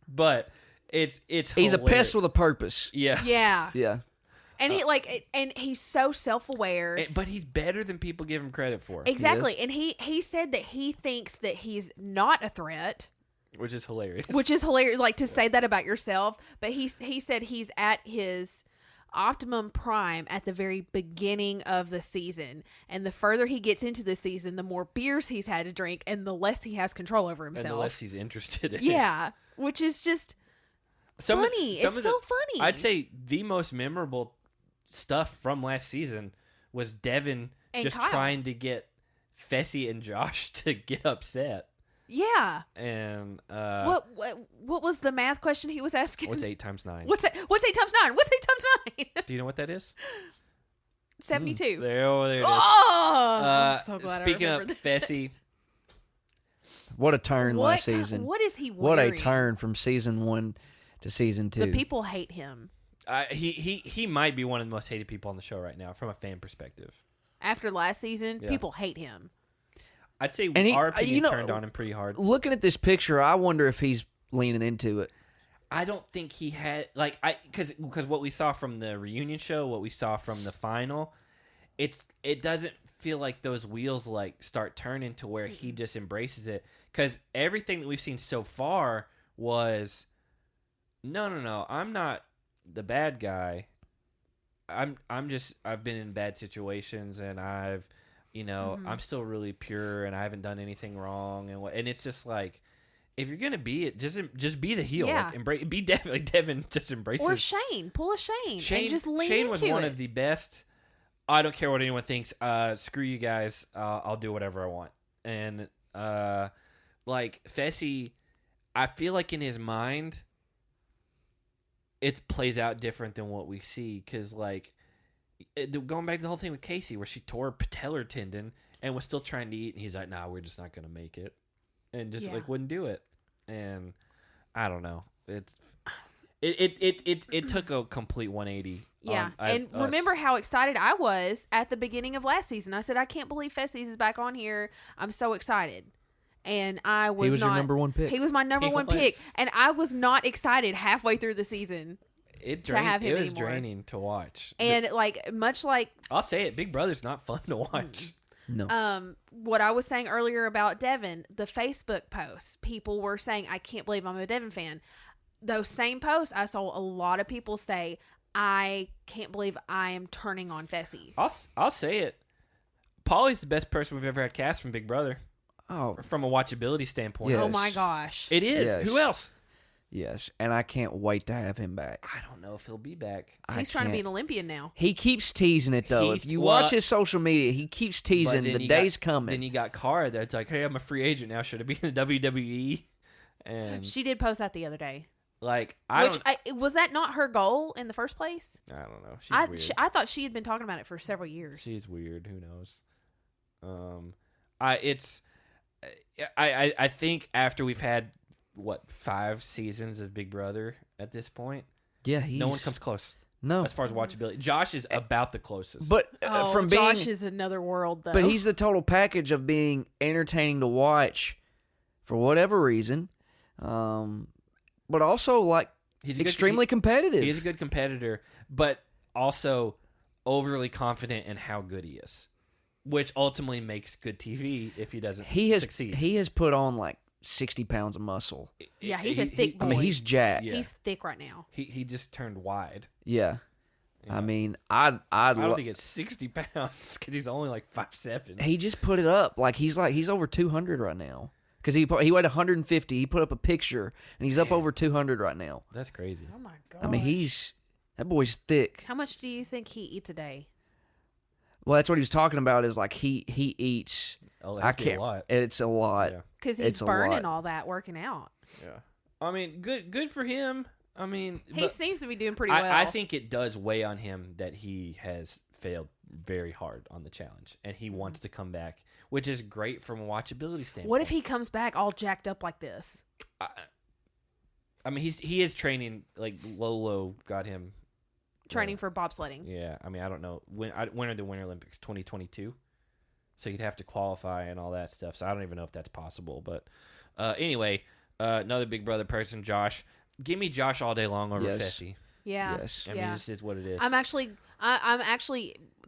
But it's He's hilarious. a pest with a purpose. Yeah. Yeah. Yeah. And and he's so self-aware. But he's better than people give him credit for. Exactly. Yes. And he said that he thinks that he's not a threat, Which is hilarious. which is hilarious, like to say that about yourself. But he said he's at his optimum prime at the very beginning of the season. And the further he gets into the season, the more beers he's had to drink and the less he has control over and himself. the less he's interested in Yeah. Which is just funny. It's so funny. I'd say the most memorable stuff from last season was Devon And just Kyle. trying to get Fessy and Josh to get upset. Yeah. And What was the math question he was asking? what's 8 times 9? What's 8 times 9? What's 8 times 9? Do you know what that is? 72. There it is. Oh, I'm so glad Speaking I of remembered Fessy, What a turn last season. What is he What a wearing? turn from season 1 to season 2. The people hate him. he might be one of the most hated people on the show right now from a fan perspective. After last season, Yeah. people hate him. I'd say And our opinion you know, turned on him pretty hard. Looking at this picture, I wonder if he's leaning into it. I don't think he had because what we saw from the reunion show, what we saw from the final, it doesn't feel like those wheels like start turning to where he just embraces it, because everything that we've seen so far was no, I'm not the bad guy. I've been in bad situations, and I'm still really pure, and I haven't done anything wrong, and it's just like, if you're gonna be it, just be the heel. Yeah. Like, be Devon. Just embrace Or it. Shane. Pull a Shane and just lean Shane into was one of the best. I don't care what anyone thinks. Screw you guys. I'll do whatever I want. And like Fessy, I feel like in his mind, it plays out different than what we see. Because like going back to the whole thing with Casey, where she tore a patellar tendon and was still trying to eat, and he's like, "Nah, we're just not gonna make it," and just like wouldn't do it. And I don't know. It took a complete 180. Yeah, and remember how excited I was at the beginning of last season. I said, I can't believe Fessy's is back on here. I'm so excited. And I was He was not, your number one pick. He was my number one pick. And I was not excited halfway through the season to have him It was anymore. draining to watch. And like, much like... I'll say it, Big Brother's not fun to watch. No. What I was saying earlier about Devon, the Facebook posts, people were saying, I can't believe I'm a Devon fan. Those same posts, I saw a lot of people say, I can't believe I am turning on Fessy. I'll say it. Paulie's the best person we've ever had cast from Big Brother. Oh, from a watchability standpoint. Yes. Oh my gosh. It is. Yes. Who else? yes, and I can't wait to have him back. I don't know if he'll be back. He's trying to be an Olympian now. He keeps teasing it though. If you watch his social media, he keeps teasing the day's coming. Then you got Cara that's like, hey, I'm a free agent now. Should I be in the WWE? And She did post that the other day. like, Was that not her goal in the first place? I don't know. She's weird. I thought she had been talking about it for several years. She's weird. Who knows? I think after we've had 5 seasons of Big Brother at this point, yeah, no one comes close. No, As far as watchability, Josh is about the closest. but from being, Josh is another world though. but he's the total package of being entertaining to watch for whatever reason. But also like he's extremely competitive. He's a good competitor, but also overly confident in how good he is, which ultimately makes good TV if he doesn't succeed. He has put on like 60 pounds of muscle. Yeah, he's a thick boy. I mean, he's jacked. Yeah. He's thick right now. He just turned wide. Yeah. Yeah. I mean, I don't think it's 60 pounds because he's only like 5'7". He just put it up like he's over 200 right now. Because he weighed 150. He put up a picture, and he's up over 200 right now. That's crazy. Oh my god. I mean, that boy's thick. How much do you think he eats a day? Well, that's what he was talking about. Is like he eats. Oh, I can't. A lot. It's a lot. Yeah. Because he's It's a burning lot. all that working out. Yeah. I mean, good for him. I mean, He but seems to be doing pretty well. I think it does weigh on him that he has failed very hard on the challenge, and he wants to come back, which is great from a watchability standpoint. What if he comes back all jacked up like this? I mean, he is training. Like Lolo got him Training for bobsledding. Yeah, I mean, I don't know when are the Winter Olympics? 2022. So you'd have to qualify and all that stuff. So I don't even know if that's possible. But anyway, another Big Brother person, Josh. Give me Josh all day long over Yes. Fessy. Yeah. Yes. I mean, this is what it is. I'm actually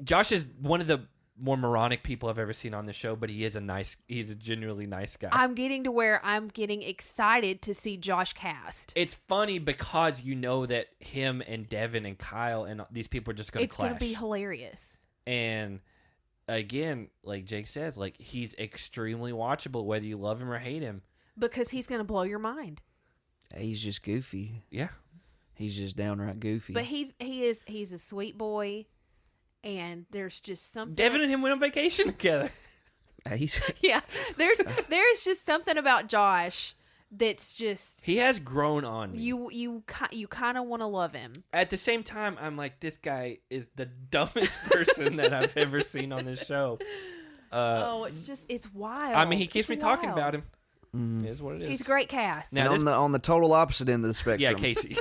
Josh is one of the more moronic people I've ever seen on the show, but he's a genuinely nice guy. I'm getting to where I'm getting excited to see Josh cast. It's funny because you know that him and Devon and Kyle and these people are just going to clash. It's going to be hilarious. And again, like Jake says, like he's extremely watchable whether you love him or hate him. Because he's going to blow your mind. He's just goofy. Yeah. He's just downright goofy. But he's a sweet boy, and there's just something. Devon and him went on vacation together. Yeah, there's just something about Josh that's just He has grown on me. you kind of want to love him. At the same time, I'm like, this guy is the dumbest person that I've ever seen on this show. It's wild. I mean, he keeps me talking wild. about him. It is what it is. He's a great cast. Now, And on the total opposite end of the spectrum. yeah, Casey.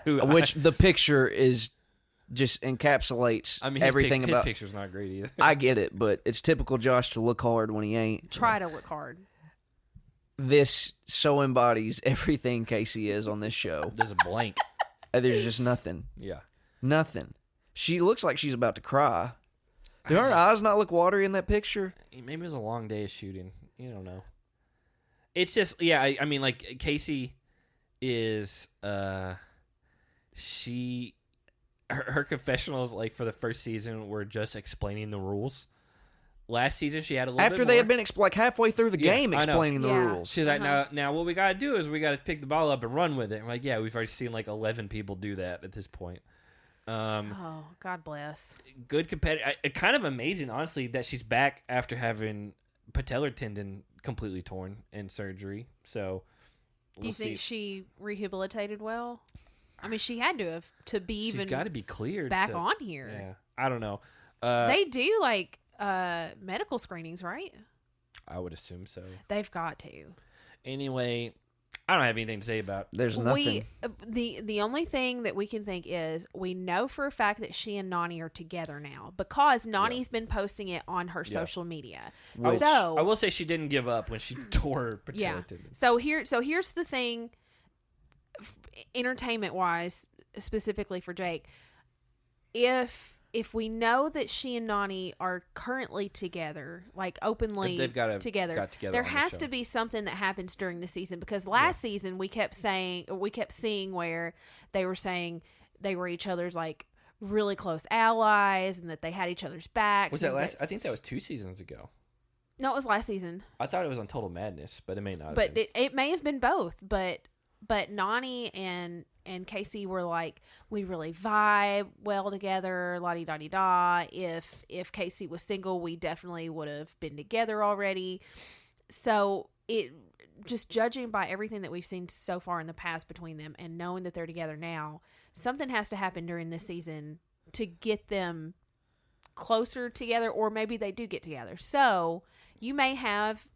Who, Which the picture is just encapsulates everything his about. His picture's not great either. I get it, but it's typical Josh to look hard when he ain't. Try to look hard. This so embodies everything Casey is on this show. There's a blank. There's just nothing. Yeah. Nothing. She looks like she's about to cry. Do her eyes not look watery in that picture? Maybe it was a long day of shooting. You don't know. It's just, yeah, I mean, like, Casey is, her confessionals, like, for the first season were just explaining the rules. Last season, she had a little bit After they more. had been like halfway through the game explaining the Yeah. rules. She's like, now what we got to do is we got to pick the ball up and run with it. I'm like, yeah, we've already seen like 11 people do that at this point. Oh, God bless. Good competitor. Kind of amazing, honestly, that she's back after having patellar tendon completely torn in surgery. So, Do you think she rehabilitated well? I mean, she had to have to be even. She's got to be cleared back on here. Yeah, I don't know. They do like medical screenings, right? I would assume so. They've got to. Anyway, I don't have anything to say about. There's nothing. The only thing that we can think is we know for a fact that she and Nani are together now because Nani's been posting it on her social media. So I will say she didn't give up when she tore her patellar tendon. So here's the thing, entertainment wise, specifically for Jake, if we know that she and Nani are currently together, like openly got together, there on the has show. to be something that happens during the season because last season we kept seeing where they were saying they were each other's like really close allies and that they had each other's backs. Was that last? I think that was 2 seasons ago. No, it was last season. I thought it was on Total Madness, but it may not have But been. it may have been both. But Nani and Casey were like, we really vibe well together, la-di-da-di-da. If Casey was single, we definitely would have been together already. So it just judging by everything that we've seen so far in the past between them and knowing that they're together now, something has to happen during this season to get them closer together, or maybe they do get together. So you may have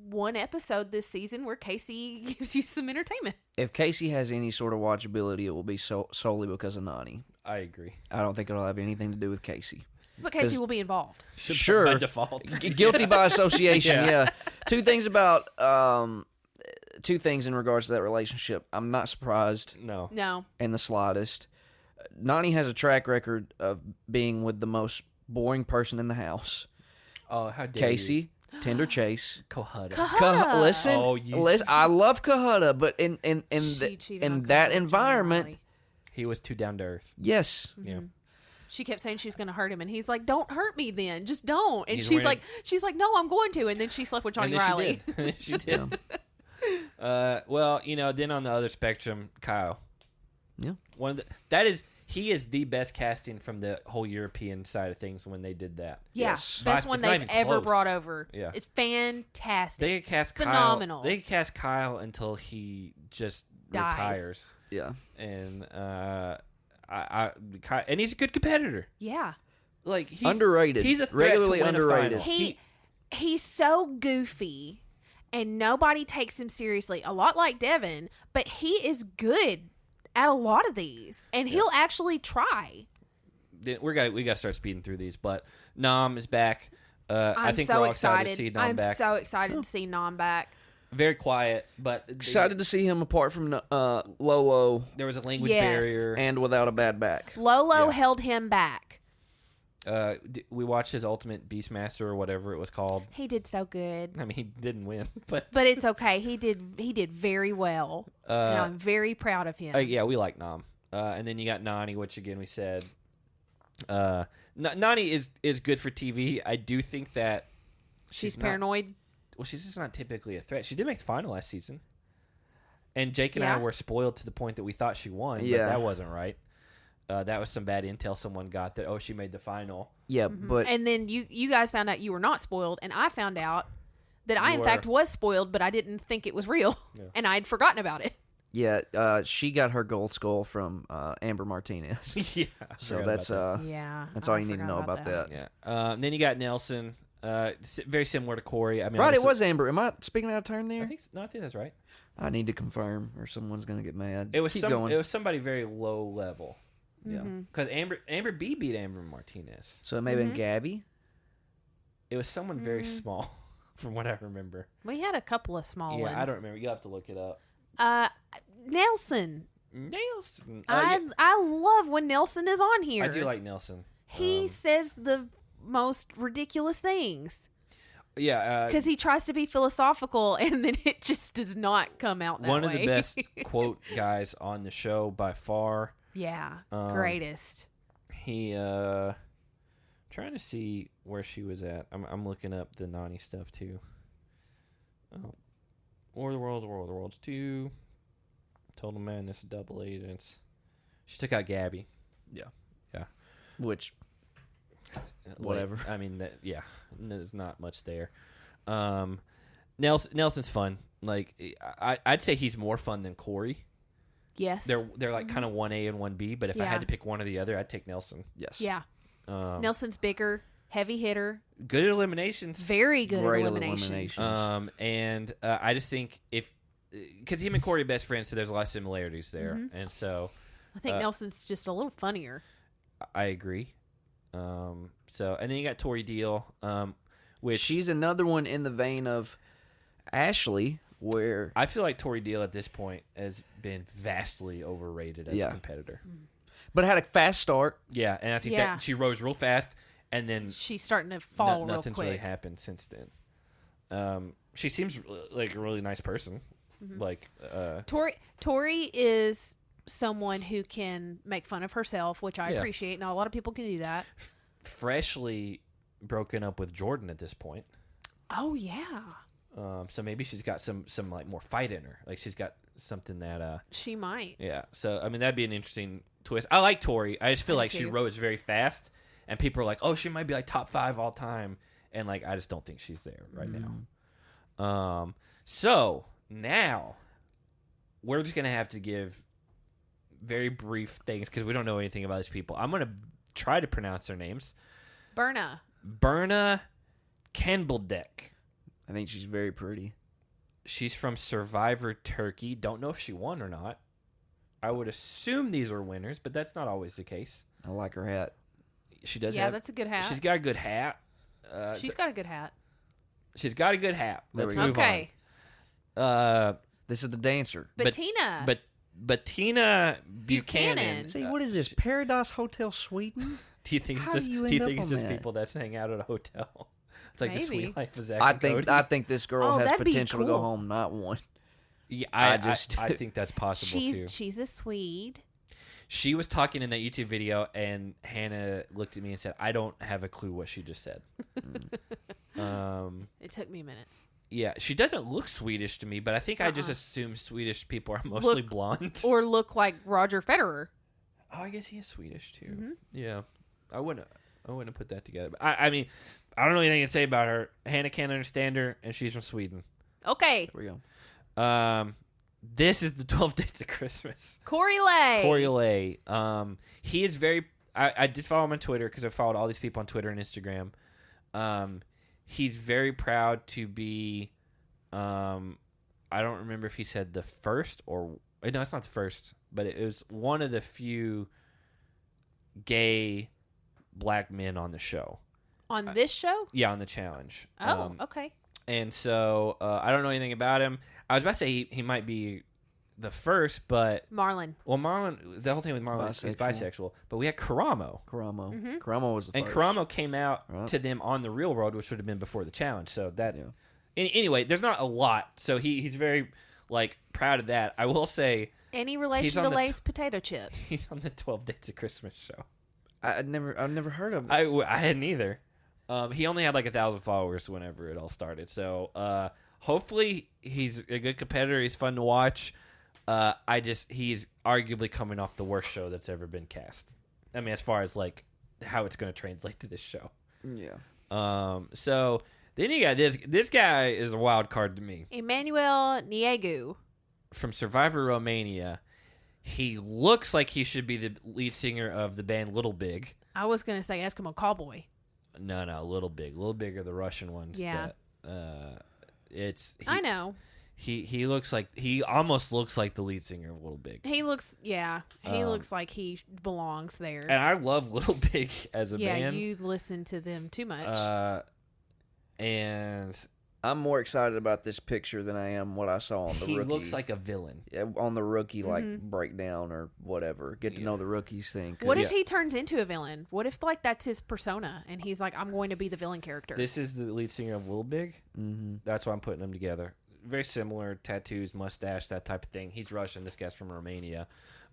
one episode this season where Casey gives you some entertainment. If Casey has any sort of watchability, it will be solely because of Nani. I agree. I don't think it'll have anything to do with Casey. But Casey will be involved. Sure. By default. Guilty by association, Yeah. yeah. Two things in regards to that relationship. I'm not surprised No. in the slightest. Nani has a track record of being with the most boring person in the house. Oh, how dare Casey, Tender Chase. Cohutta. Listen, Oh, listen, I love Cohutta, but in She cheated on that Cohutta, environment, Molly. He was too down to earth. yes. Yeah. She kept saying she was going to hurt him, and he's like, "Don't hurt me, then. Just don't." And He's she's wearing- like, "No, I'm going to." And then she slept with Johnny And then Riley. she did. She did. Well, then on the other spectrum, Kyle. Yeah. He is the best casting from the whole European side of things when they did that. Yeah, Yes. best It's one not they've even ever close. brought over. Yeah. It's fantastic. They could cast Phenomenal. Kyle. They could cast Kyle until he just Dies. retires. Yeah. And and he's a good competitor. Yeah. Like he's Underrated. He's a threat Regularly to win underrated. A final. He's so goofy, and nobody takes him seriously. A lot like Devon, but he is good at a lot of these, and he'll actually try. We got to start speeding through these, but Nam is back. I think so we're all excited to see Nam I'm back. so excited to see Nam back. Very quiet, but Excited to see him apart from Lolo there was a language Yes. barrier. and without a bad back. Lolo Yeah. held him back. We watched his Ultimate Beastmaster or whatever it was called. He did so good. I mean, he didn't win, but But it's okay. He did very well, and I'm very proud of him. yeah, we like Nam. And then you got Nani, which again we said. Nani is good for TV. I do think that She's not- paranoid. Well, she's just not typically a threat. She did make the final last season, and Jake and I Yeah. were spoiled to the point that we thought she won. Yeah. But that wasn't right. That was some bad intel someone got that she made the final. Yeah, but And then you guys found out you were not spoiled, and I found out that I, You in were. fact, was spoiled, but I didn't think it was real, and I'd forgotten about it. yeah, she got her gold skull from Amber Martinez. Yeah. So forgot that's about Yeah, that's all you need to know about that. that. Yeah. Then you got Nelson. Very similar to Corey. I mean, Right, it obviously- was Amber. Am I speaking out of turn there? I think that's right. I need to confirm, or someone's gonna get mad. It was Keep going. It was somebody very low level. Yeah. Because Amber B beat Amber Martinez. So it may have been Gabby. It was someone very small, from what I remember. We had a couple of small ones. Yeah, I don't remember. You have to look it up. Nelson. Nelson. I love when Nelson is on here. I do like Nelson. He says the most ridiculous things. Yeah, Because he tries to be philosophical, and then it just does not come out that way. one of the best quote guys on the show by far. Yeah, greatest. He trying to see where she was at. I'm looking up the Nani stuff too. Oh, War of the Worlds 2. Total Madness, Double Agents. She took out Gabby. Yeah. Yeah. Which, whatever. I mean, there's not much there. Nelson's fun. Like, I'd say he's more fun than Corey. Yes. They're like kind of 1A and 1B, but if I had to pick one or the other, I'd take Nelson. Yes. Yeah. Nelson's bigger, heavy hitter. Good at eliminations. Very good Great at eliminations. And I just think because him and Corey are best friends, so there's a lot of similarities there. Mm-hmm. And so I think Nelson's just a little funnier. I agree. And then you got Tori Deal, which she's another one in the vein of Ashley, where I feel like Tori Deal at this point has been vastly overrated as a competitor. but had a fast start. Yeah, and I think that she rose real fast, and then she's starting to fall real nothing's quick. really happened since then. She seems like a really nice person. Mm-hmm. Like Tori is someone who can make fun of herself, which I appreciate. Not a lot of people can do that. Freshly broken up with Jordyn at this point. Oh yeah. So maybe she's got some like more fight in her. Like she's got something that she might. Yeah. So I mean that'd be an interesting twist. I like Tori. I just feel like she too. rose very fast, and people are like, "Oh, she might be like top 5 all time," and like I just don't think she's there right now. So now we're just gonna have to give very brief things because we don't know anything about these people. I'm gonna try to pronounce their names. Berna Kenbeldek. I think she's very pretty. She's from Survivor Turkey. Don't know if she won or not. I would assume these are winners, but that's not always the case. I like her hat. She does Yeah, that's a good hat. She's got a good hat. She's got a good hat. She's got a good hat. Let's move okay. on. This is the dancer. Bettina. Bettina Buchanan. Buchanan. See, what is this? Paradise Hotel Sweden? Do you think it's How just do you do you end think up it's on just that? people that hang out at a hotel? It's like the Maybe. sweet life of Zach I and think Cody. I think this girl has that'd be potential to go cool. home, not one. Yeah, I I think that's possible too. She's a Swede. She was talking in that YouTube video, and Hannah looked at me and said, "I don't have a clue what she just said." It took me a minute. Yeah, she doesn't look Swedish to me, but I think I just assume Swedish people are mostly blonde. Or look like Roger Federer. Oh, I guess he is Swedish too. Mm-hmm. Yeah, I wouldn't have put that together. But I mean, I don't know anything to say about her. Hannah can't understand her, and she's from Sweden. Okay. There we go. This is the 12 Days of Christmas. Corey Lay. He is very. I did follow him on Twitter because I followed all these people on Twitter and Instagram. He's very proud to be. I don't remember if he said the first or no, it's not the first, but it was one of the few gay black men on the show. On this show? Yeah, on the challenge. Oh, okay. And so I don't know anything about him. I was about to say he might be the first, but Marlon. Well, Marlon, the whole thing with Marlon is he's bisexual. But we had Karamo. Karamo. Mm-hmm. Karamo was the And first. Karamo came out to them on the real world, which would have been before the challenge. So that anyway, there's not a lot. So he's very like proud of that. I will say Any relation to Lay's potato chips? he's on the 12 Days of Christmas show. I've never heard of. I hadn't either. He only had like 1,000 followers whenever it all started. So hopefully he's a good competitor. He's fun to watch. He's arguably coming off the worst show that's ever been cast. I mean, as far as like how it's going to translate to this show. Yeah. So then you got this guy is a wild card to me. Emmanuel Niegu. From Survivor Romania. He looks like he should be the lead singer of the band Little Big. I was going to say Eskimo Cowboy. No, Little Big. Little Big are the Russian ones. Yeah. I know. He almost looks like the lead singer of Little Big. He looks like he belongs there. And I love Little Big as a band. Yeah, you listen to them too much. And I'm more excited about this picture than I am what I saw on the He rookie. looks like a villain. Yeah, on the rookie breakdown or whatever. Get to know the rookies thing. What if he turns into a villain? What if like that's his persona and he's like, I'm going to be the villain character? This is the lead singer of Lil Big. Mm-hmm. That's why I'm putting them together. Very similar, tattoos, mustache, that type of thing. He's Russian. This guy's from Romania.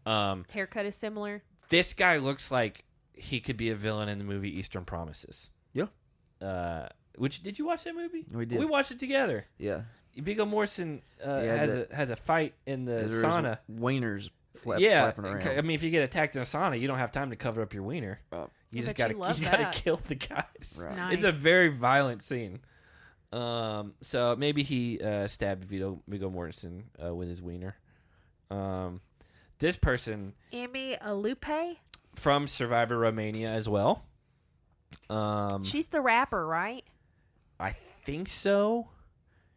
Haircut is similar. This guy looks like he could be a villain in the movie Eastern Promises. Yeah. Did you watch that movie? We did. We watched it together. Yeah. Viggo Mortensen has a fight in the sauna. Wieners flapping around. I mean, if you get attacked in a sauna, you don't have time to cover up your wiener. You just gotta kill the guys. Right. Nice. It's a very violent scene. So maybe he stabbed Viggo Mortensen with his wiener. This person, Amy Alupe. from Survivor Romania as well. She's the rapper, right? I think so.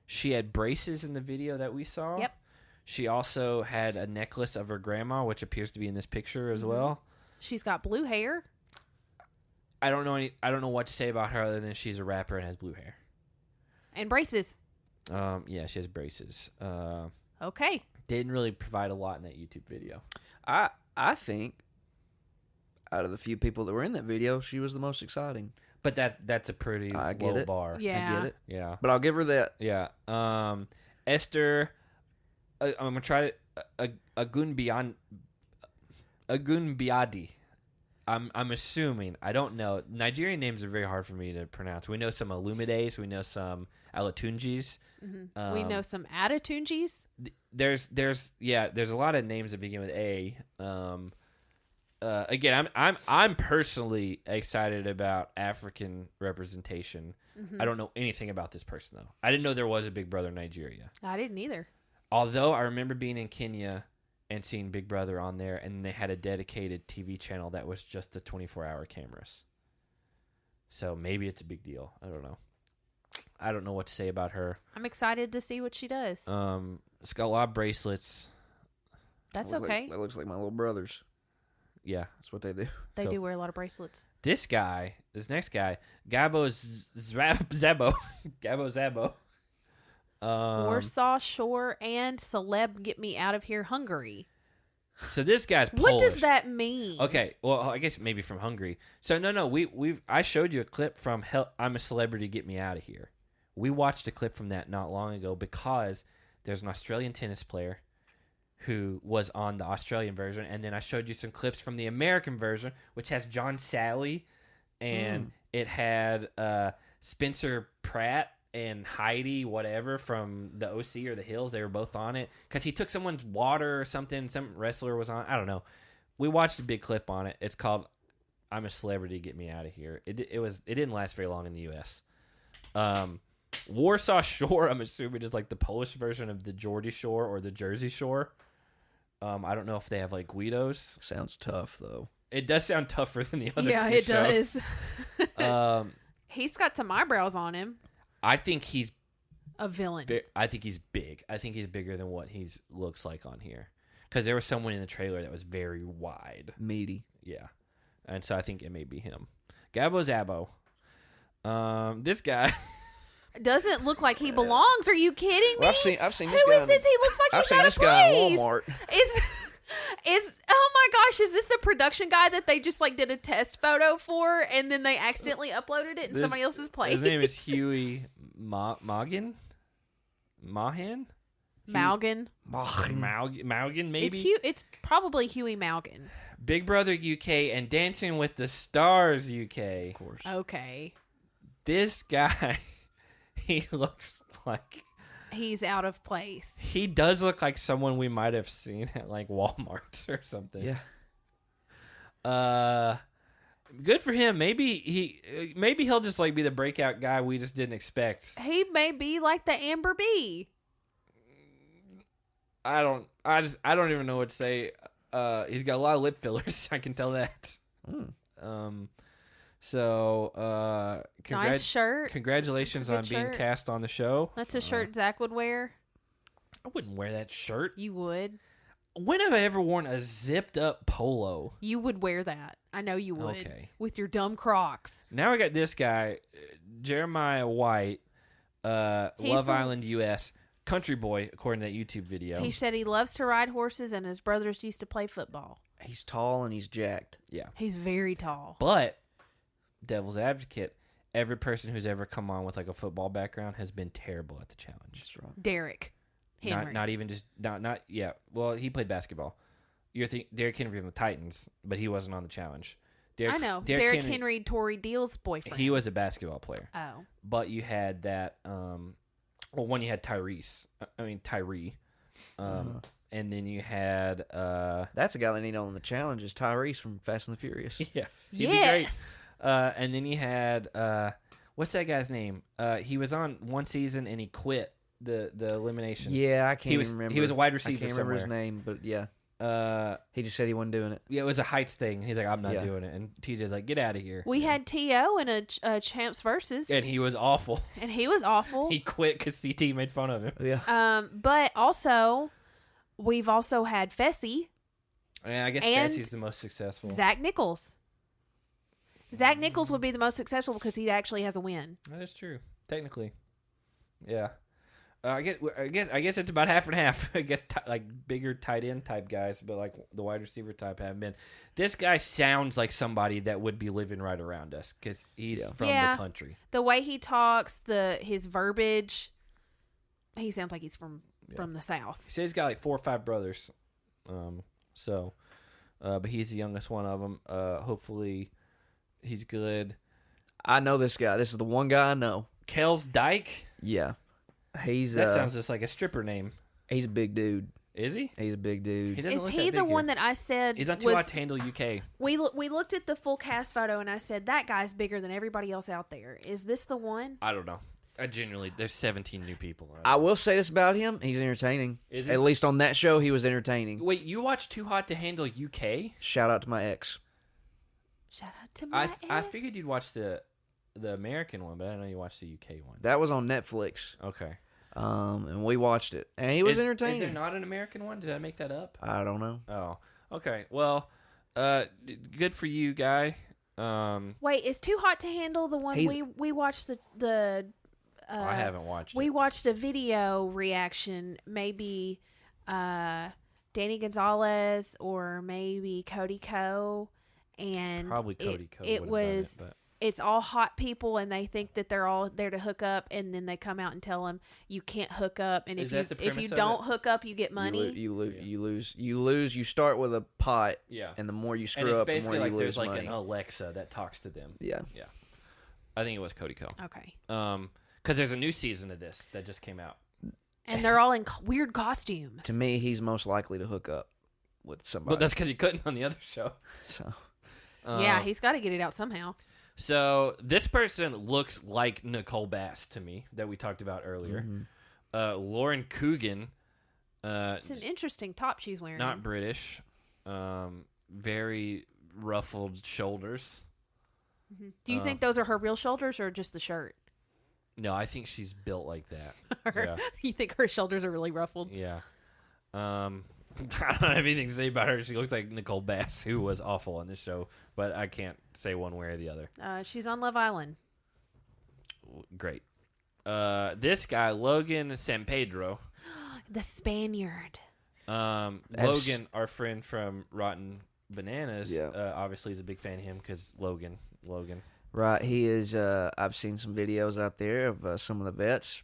She had braces in the video that we saw. Yep. She also had a necklace of her grandma, which appears to be in this picture as well. She's got blue hair. I don't know what to say about her other than she's a rapper and has blue hair. And braces. Yeah, she has braces. Okay. Didn't really provide a lot in that YouTube video. I think out of the few people that were in that video, she was the most exciting. But that's a pretty low bar. Yeah. I get it. Yeah. But I'll give her that. Yeah. Esther, I'm going to try it. Agunbiadi. I'm assuming. I don't know. Nigerian names are very hard for me to pronounce. We know some Alumides. We know some Alatunjis. Mm-hmm. We know some Adetunjis. There's a lot of names that begin with A. Again, I'm personally excited about African representation. Mm-hmm. I don't know anything about this person though. I didn't know there was a Big Brother Nigeria. I didn't either. Although I remember being in Kenya and seeing Big Brother on there, and they had a dedicated TV channel that was just the 24-hour cameras. So maybe it's a big deal. I don't know. I don't know what to say about her. I'm excited to see what she does. It's got a lot of bracelets. That's okay. That looks like my little brothers. Yeah. That's what they do. They do wear a lot of bracelets. This next guy, Gabo Zabo. Gabo Zabo. Warsaw Shore and Celeb Get Me Out of Here Hungary. So this guy's Polish. What does that mean? Okay, well, I guess maybe from Hungary. So no, I showed you a clip from I'm a Celebrity, Get Me Out of Here. We watched a clip from that not long ago because there's an Australian tennis player who was on the Australian version, and then I showed you some clips from the American version, which has John Sally, and it had Spencer Pratt and Heidi, whatever, from the OC or the Hills. They were both on it because he took someone's water or something. Some wrestler was on. I don't know. We watched a big clip on it. It's called "I'm a Celebrity, Get Me Out of Here." It didn't last very long in the U.S. Warsaw Shore, I'm assuming, is like the Polish version of the Geordie Shore or the Jersey Shore. I don't know if they have like Guidos. Sounds tough though. It does sound tougher than the other yeah, two it shows. does. He's got some eyebrows on him. I think he's a villain. I think he's big. I think he's bigger than what he looks like on here. Because there was someone in the trailer that was very wide. Meaty. Yeah. And so I think it may be him. Gabo Zabo. This guy... Doesn't look like he belongs. Are you kidding me? Well, I've seen this Who guy. Is this? He looks like I've he's seen out this of guy place. in Walmart. Is oh my gosh, is this a production guy that they just like did a test photo for and then they accidentally uploaded it in somebody else's place? His name is Huey Maughan? Malgan. Malgan, maybe? It's probably Huey Malgan. Big Brother UK and Dancing with the Stars UK. Of course. Okay. This guy, he looks like... He's out of place. He does look like someone we might have seen at like Walmart or something. Yeah. Good for him. Maybe he'll just like be the breakout guy we just didn't expect. He may be like the Amber Bee. I don't even know what to say. He's got a lot of lip fillers. I can tell that. Nice shirt. Congratulations on being shirt. cast on the show. That's a shirt Zach would wear. I wouldn't wear that shirt. You would. When have I ever worn a zipped up polo? You would wear that. I know you would. Okay. With your dumb Crocs. Now I got this guy, Jeremiah White. Love Island US, country boy, according to that YouTube video. He said he loves to ride horses, and his brothers used to play football. He's tall and he's jacked. Yeah. He's very tall. But, devil's advocate, every person who's ever come on with like a football background has been terrible at the challenge. That's right. Derek Henry. Not even just, not yeah. Well, he played basketball. You're Derek Henry from the Titans, but he wasn't on the challenge. I know. Derek Henry, Tori Deal's boyfriend. He was a basketball player. Oh. But you had that, one you had Tyree. And then you had... That's a guy they need on the challenge is Tyrese from Fast and the Furious. Yeah. Yes. And then you had... what's that guy's name? He was on one season and he quit the elimination. Yeah, I can't even remember. He was a wide receiver I can't remember his name, but yeah. He just said he wasn't doing it. Yeah, it was a heights thing. He's like, I'm not doing it. And TJ's like, get out of here. We had T.O. in a Champs Versus. And he was awful. He quit because CT made fun of him. Yeah. But also, we've also had Fessy. Yeah, I guess Fessie's the most successful. Zach Nichols. Zach Nichols would be the most successful because he actually has a win. That is true. Technically. Yeah. I guess it's about half and half. I guess like bigger tight end type guys, but like the wide receiver type haven't been. This guy sounds like somebody that would be living right around us because he's from the country. The way he talks, his verbiage, he sounds like he's from the South. He says he's got like 4 or 5 brothers, but he's the youngest one of them. Hopefully, he's good. I know this guy. This is the one guy I know. Kels Dyke. Yeah. That sounds just like a stripper name. He's a big dude. Is he? He's a big dude. Is he the one that I said he's on Too Hot to Handle UK? We looked at the full cast photo and I said that guy's bigger than everybody else out there. Is this the one? I don't know. I genuinely, there's 17 new people. I will say this about him: he's entertaining. Is he? At least on that show, he was entertaining. Wait, you watched Too Hot to Handle UK? Shout out to my ex. Shout out to my ex. I figured you'd watch the American one, but I didn't know you watched the UK one. That was on Netflix. Okay. And we watched it, and he was entertaining. Is there not an American one? Did I make that up? I don't know. Oh, okay. Well, good for you, guy. Wait, is Too Hot to Handle the one we watched the I haven't watched. We watched a video reaction, maybe Danny Gonzalez or maybe Cody Ko, and probably Cody Ko. It was. It's all hot people, and they think that they're all there to hook up, and then they come out and tell them you can't hook up, and if you don't hook up, you get money. You lose. You start with a pot, and the more you screw up, the more you lose money. There's like an Alexa that talks to them. Yeah. I think it was Cody Ko. Okay. Because there's a new season of this that just came out, and they're all in weird costumes. To me, he's most likely to hook up with somebody. But that's because he couldn't on the other show. So. Yeah, he's got to get it out somehow. So this person looks like Nicole Bass to me that we talked about earlier. Mm-hmm. Lauren Coogan. It's an interesting top she's wearing. Not British. Very ruffled shoulders. Mm-hmm. Do you think those are her real shoulders or just the shirt? No, I think she's built like that. Yeah. You think her shoulders are really ruffled? Yeah. I don't have anything to say about her. She looks like Nicole Bass, who was awful on this show, but I can't say one way or the other. She's on Love Island. Great. This guy, Logan San Pedro. The Spaniard. Logan, our friend from Rotten Bananas, obviously is a big fan of him because Logan. Right, he is. I've seen some videos out there of some of the vets,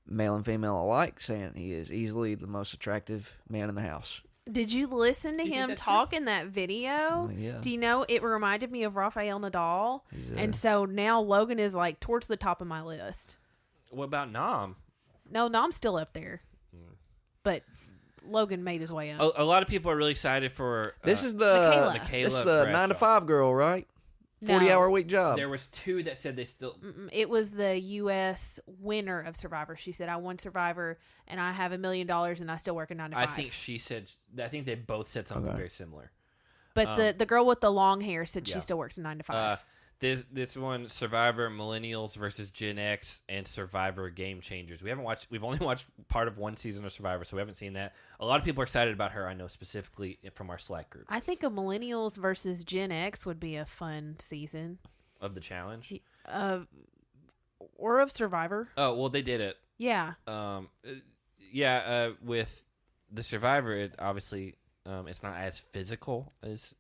male and female alike, saying he is easily the most attractive man in the house. Did you listen to him talk in that video? Yeah. Do you know, it reminded me of Rafael Nadal. And so now Logan is like towards the top of my list. What about Nam? No, Nam's still up there. But Logan made his way up. A lot of people are really excited for... this is the Michaela. This is the 9-to-5 girl, right? 40-hour week job. There was 2 that said they still... It was the U.S. winner of Survivor. She said, I won Survivor, and I have $1 million, and I still work a 9 to 5. I think she said... I think they both said something very similar. But the girl with the long hair said she still works a 9 to 5. This one, Survivor Millennials versus Gen X and Survivor Game Changers. We've only watched part of one season of Survivor, so we haven't seen that. A lot of people are excited about her, I know, specifically from our Slack group. I think a Millennials versus Gen X would be a fun season. Of the challenge? or of Survivor. Oh, well, they did it. Yeah. With the Survivor, it obviously it's not as physical as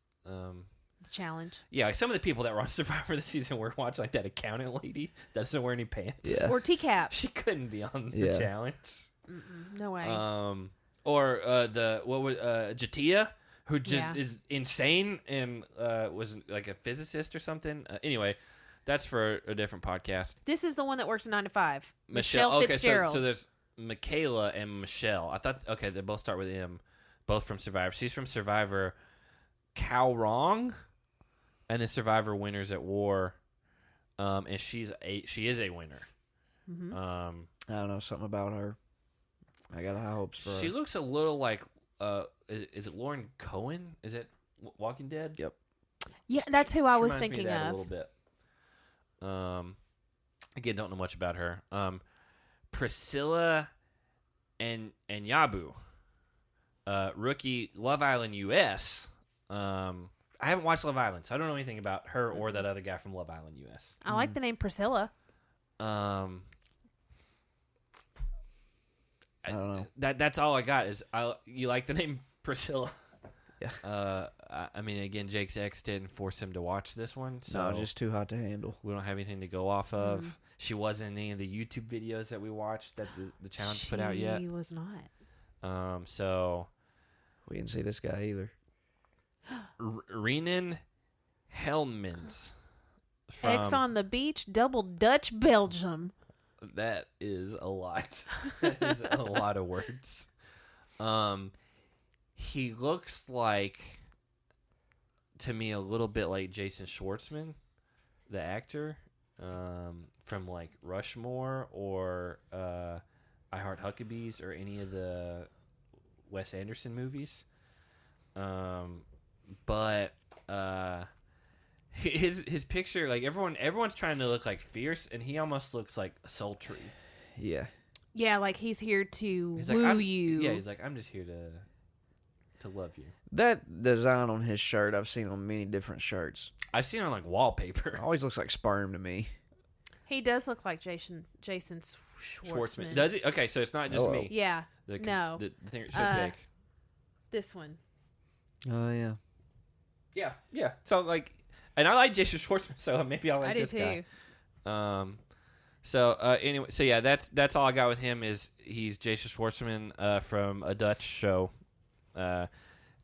The challenge. Yeah, like some of the people that were on Survivor this season were watching, like that accountant lady that doesn't wear any pants. Yeah. Or T-Cap. She couldn't be on the challenge. No way. Or Jeyyy, who just is insane and was like a physicist or something. Anyway, that's for a different podcast. This is the one that works 9 to 5. Michelle okay, Fitzgerald. so there's Michaela and Michelle. I thought, okay, they both start with M, both from Survivor. She's from Survivor Cow Wrong, and the Survivor Winners at War, and she is a winner. Mm-hmm. I don't know, something about her. I got high hopes for her. She looks a little like, is it Lauren Cohen? Is it Walking Dead? Yep. Yeah, that's who I was reminds me thinking that of. a little bit. Again, don't know much about her. Priscilla and Yabu, rookie Love Island US. I haven't watched Love Island, so I don't know anything about her or that other guy from Love Island US. I like the name Priscilla. I don't know. That's all I got is you like the name Priscilla. Yeah. I mean, again, Jake's ex didn't force him to watch this one, so No, just too hot to handle. we don't have anything to go off of. She wasn't in any of the YouTube videos that we watched that the challenge put out yet. She was not. So We didn't see this guy either. Renan Helmans from X on the beach, double Dutch Belgium. that is a lot. That is a lot of words. He looks like, to me, a little bit like Jason Schwartzman, the actor, from like Rushmore or I Heart Huckabees or any of the Wes Anderson movies. But his picture, like everyone's trying to look like fierce, and he almost looks like sultry. Yeah. Yeah, like he's here to He's woo like, you. Yeah, he's like, I'm just here to love you. That design on his shirt I've seen on many different shirts. I've seen it on like wallpaper. Always looks like sperm to me. He does look like Jason Schwartzman. Does he? Okay, so it's not just me. Yeah. The No. The thing should pick. This one. Oh, yeah. Yeah. So like, and I like Jason Schwartzman, so maybe I'll like I do this too. guy. Anyway, so yeah, that's all I got with him is he's Jason Schwartzman from a Dutch show.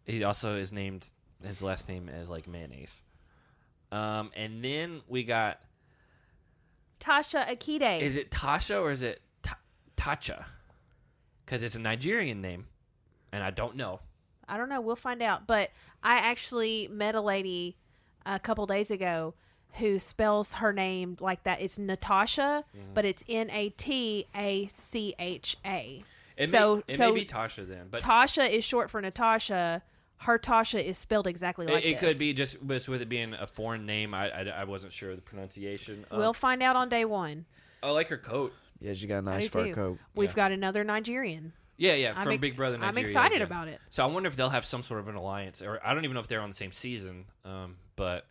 He also is named his last name as like mayonnaise. And then we got Tasha Akide. is it Tasha or is it Tacha? Because it's a Nigerian name, and I don't know. I don't know. We'll find out. But I actually met a lady a couple days ago who spells her name like that. It's Natasha, but it's Natacha. It So may be Tasha then, but Tasha is short for Natasha. Her Tasha is spelled exactly like it this. could be just with it being a foreign name. I wasn't sure of the pronunciation. We'll find out on day one. I like her coat. Yeah, she got a I nice do fur too. coat. We've got another Nigerian. Yeah, from Big Brother Nigeria. I'm excited again. about it. So I wonder if they'll have some sort of an alliance, or I don't even know if they're on the same season. But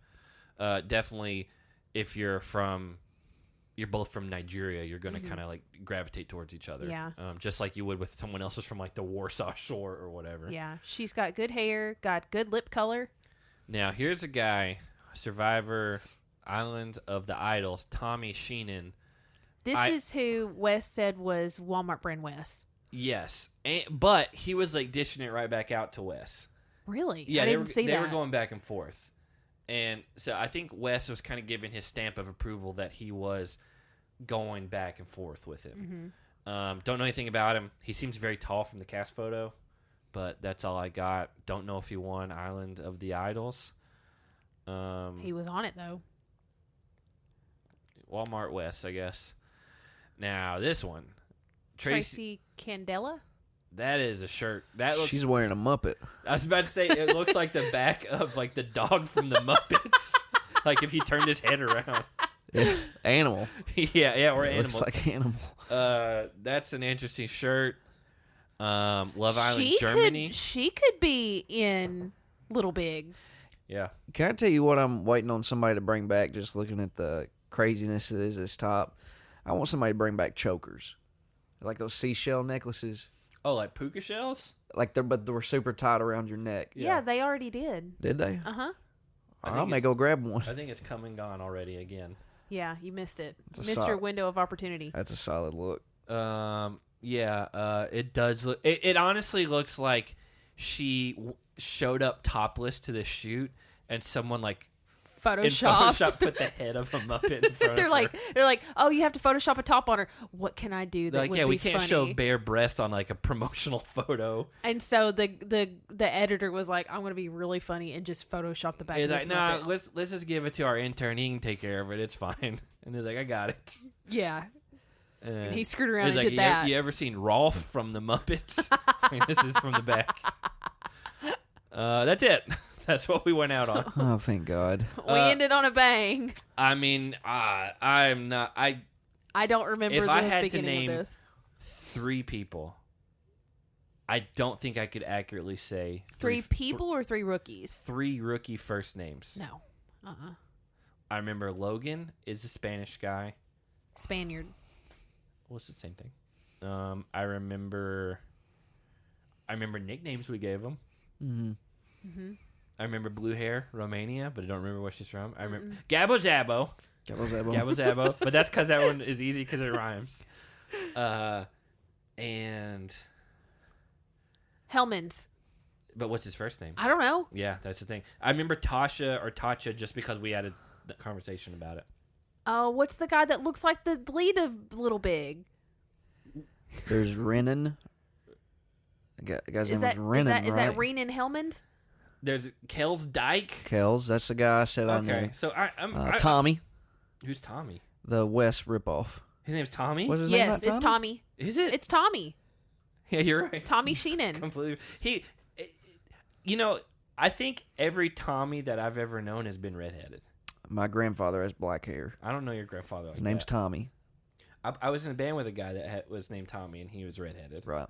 definitely, if you're both from Nigeria, you're going to kind of like gravitate towards each other. Yeah. Just like you would with someone else who's from like the Warsaw Shore or whatever. Yeah, she's got good hair, got good lip color. Now here's a guy, Survivor Island of the Idols, Tommy Sheenan. This is who Wes said was Walmart brand Wes. Yes, but he was like dishing it right back out to Wes. Really? Yeah, I didn't see that. They were going back and forth. And so I think Wes was kind of giving his stamp of approval that he was going back and forth with him. Don't know anything about him. He seems very tall from the cast photo, but that's all I got. Don't know if he won Island of the Idols. He was on it, though. Walmart Wes, I guess. Now, this one. Tracy Candela? That is a shirt. That looks. She's wearing a Muppet. I was about to say it looks like the back of like the dog from the Muppets. Like if he turned his head around. Yeah. Animal. yeah, or animal. Looks like animal. That's an interesting shirt. Love Island, She Germany. She could be in Little Big. Yeah. Can I tell you what I'm waiting on somebody to bring back? Just looking at the craziness that is this top. I want somebody to bring back chokers, like those seashell necklaces. Oh, like puka shells? Like but they were super tight around your neck. Yeah, they already did. Did they? Uh-huh. I may go grab one. I think it's come and gone already again. Yeah, you missed it. It's a Missed your window of opportunity. That's a solid look. It does look. It honestly looks like she showed up topless to the shoot, and someone like in Photoshop put the head of a Muppet in front they're of like, her. they're like, oh, you have to Photoshop a top on her. What can I do that Like, would yeah, be we can't funny? show bare breast on like a promotional photo. And so the editor was like, I'm gonna be really funny and just Photoshop the back of He's this like, nah, Muppet. let's just give it to our intern. He can take care of it. It's fine. And he's like, I got it. Yeah. And He screwed around he's and like, did that. You ever seen Rolf from the Muppets? This is from the back. That's it. That's what we went out on. Oh, thank God. We ended on a bang. I mean, I'm not. I don't remember If the I had to beginning name of this. 3 people, I don't think I could accurately say 3 people or 3 rookies? 3 rookie first names. No. I remember Logan is a Spanish guy. Spaniard. Well, it's the same thing. I remember nicknames we gave him. Mm-hmm. I remember blue hair, Romania, but I don't remember where she's from. I remember Gabo Zabo. Gabo Zabo. But that's because that one is easy because it rhymes. And Hellman's. but what's his first name? I don't know. Yeah, that's the thing. I remember Tasha or Tatcha just because we had a conversation about it. Oh, what's the guy that looks like the lead of Little Big? There's Renan. The guy's name was Renan, Is that Renan Hellman's? There's Kells Dyke. Kells, that's the guy I said I knew. Okay, so I'm Tommy, who's Tommy? the West ripoff. His name's Tommy. What's his name? Yes, not it's Tommy. Is it? It's Tommy. Yeah, you're right. Tommy Sheenan. Completely. I think every Tommy that I've ever known has been redheaded. My grandfather has black hair. I don't know your grandfather. Like His name's that. Tommy. I was in a band with a guy that was named Tommy, and he was redheaded. Right.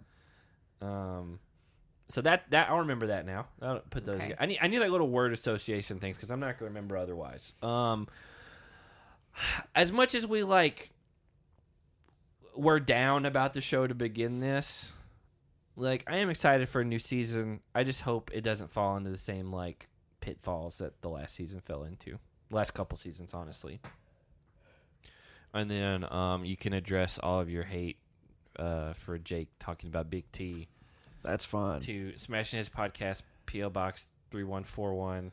So that I'll remember that now. I'll put those. Okay. I need like little word association things because I'm not going to remember otherwise. As much as we're down about the show to begin this, I am excited for a new season. I just hope it doesn't fall into the same pitfalls that the last season fell into. Last couple seasons, honestly. And then you can address all of your hate for Jake talking about Big T. That's fun. To Smashing His Podcast, P.O. Box 3141,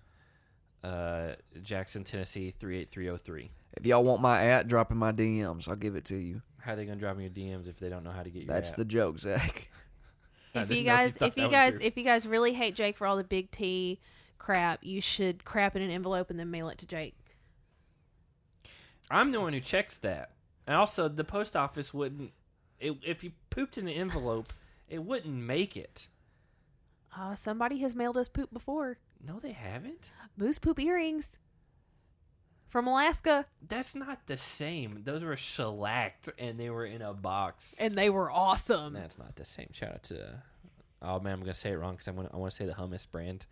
Jackson, Tennessee 38303. If y'all want my at, drop in my DMs. I'll give it to you. How are they gonna drop me your DMs if they don't know how to get your That's at? the joke, Zach. If you guys really hate Jake for all the Big T crap, you should crap in an envelope and then mail it to Jake. I'm the one who checks that. And also, the post office wouldn't... if you pooped in an envelope, it wouldn't make it. Somebody has mailed us poop before. No, they haven't. Moose poop earrings from Alaska. That's not the same. Those were shellacked, and they were in a box. And they were awesome. That's not the same. Shout out to... Oh, man, I'm going to say it wrong because I want to say the hummus brand.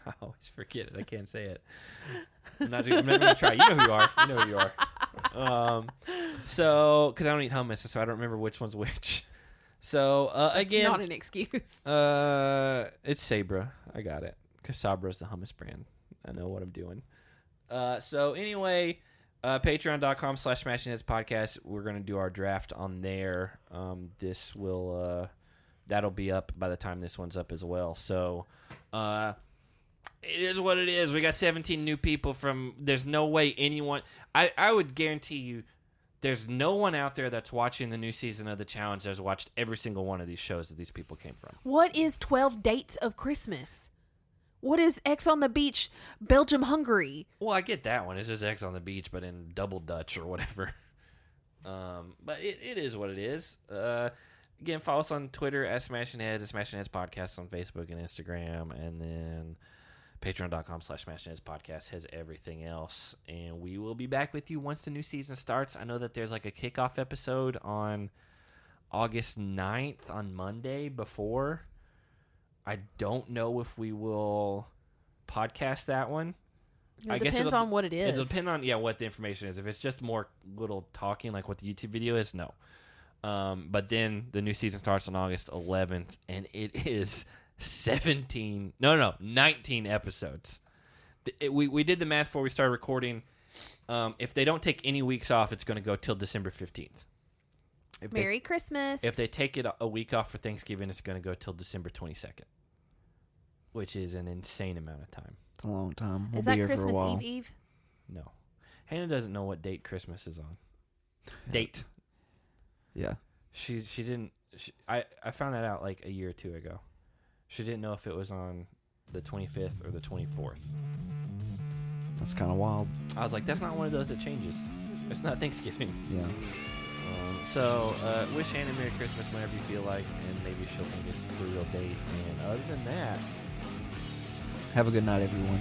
I always forget it. I can't say it. I'm not going to try. You know who you are. You know who you are. So, because I don't eat hummus, so I don't remember which one's which. So, again. Not an excuse. It's Sabra. I got it. Because Sabra's the hummus brand. I know what I'm doing. So, anyway, patreon.com/smashingheadspodcast. We're going to do our draft on there. This will, that'll be up by the time this one's up as well. So, it is what it is. We got 17 new people there's no way anyone, I would guarantee you, there's no one out there that's watching the new season of The Challenge that's watched every single one of these shows that these people came from. What is 12 Dates of Christmas? What is X on the Beach, Belgium, Hungary? Well, I get that one. It's just X on the Beach, but in double Dutch or whatever. But it is what it is. Again, follow us on Twitter at Smashing Heads, at Smashing Heads Podcast on Facebook and Instagram, and then patreon.com/Smashing Heads Podcast has everything else. And we will be back with you once the new season starts. I know that there's a kickoff episode on August 9th on Monday before. I don't know if we will podcast that one It depends on what it is. It'll depend on what the information is. If it's just more little talking like what the YouTube video is, no. But then the new season starts on August 11th, and it is 19 episodes. We did the math before we started recording. If they don't take any weeks off, it's going to go till December 15th. Merry Christmas. If they take it a week off for Thanksgiving, it's going to go till December 22nd, which is an insane amount of time. It's a long time. Is that Christmas Eve? No. Hannah doesn't know what date Christmas is on. Date. Yeah. She didn't. I found that out like a year or two ago. She didn't know if it was on the 25th or the 24th. That's kind of wild. I was like, that's not one of those that changes. It's not Thanksgiving. Yeah. So wish Hannah Merry Christmas whenever you feel like, and maybe she'll think it's the real date. And other than that, have a good night, everyone.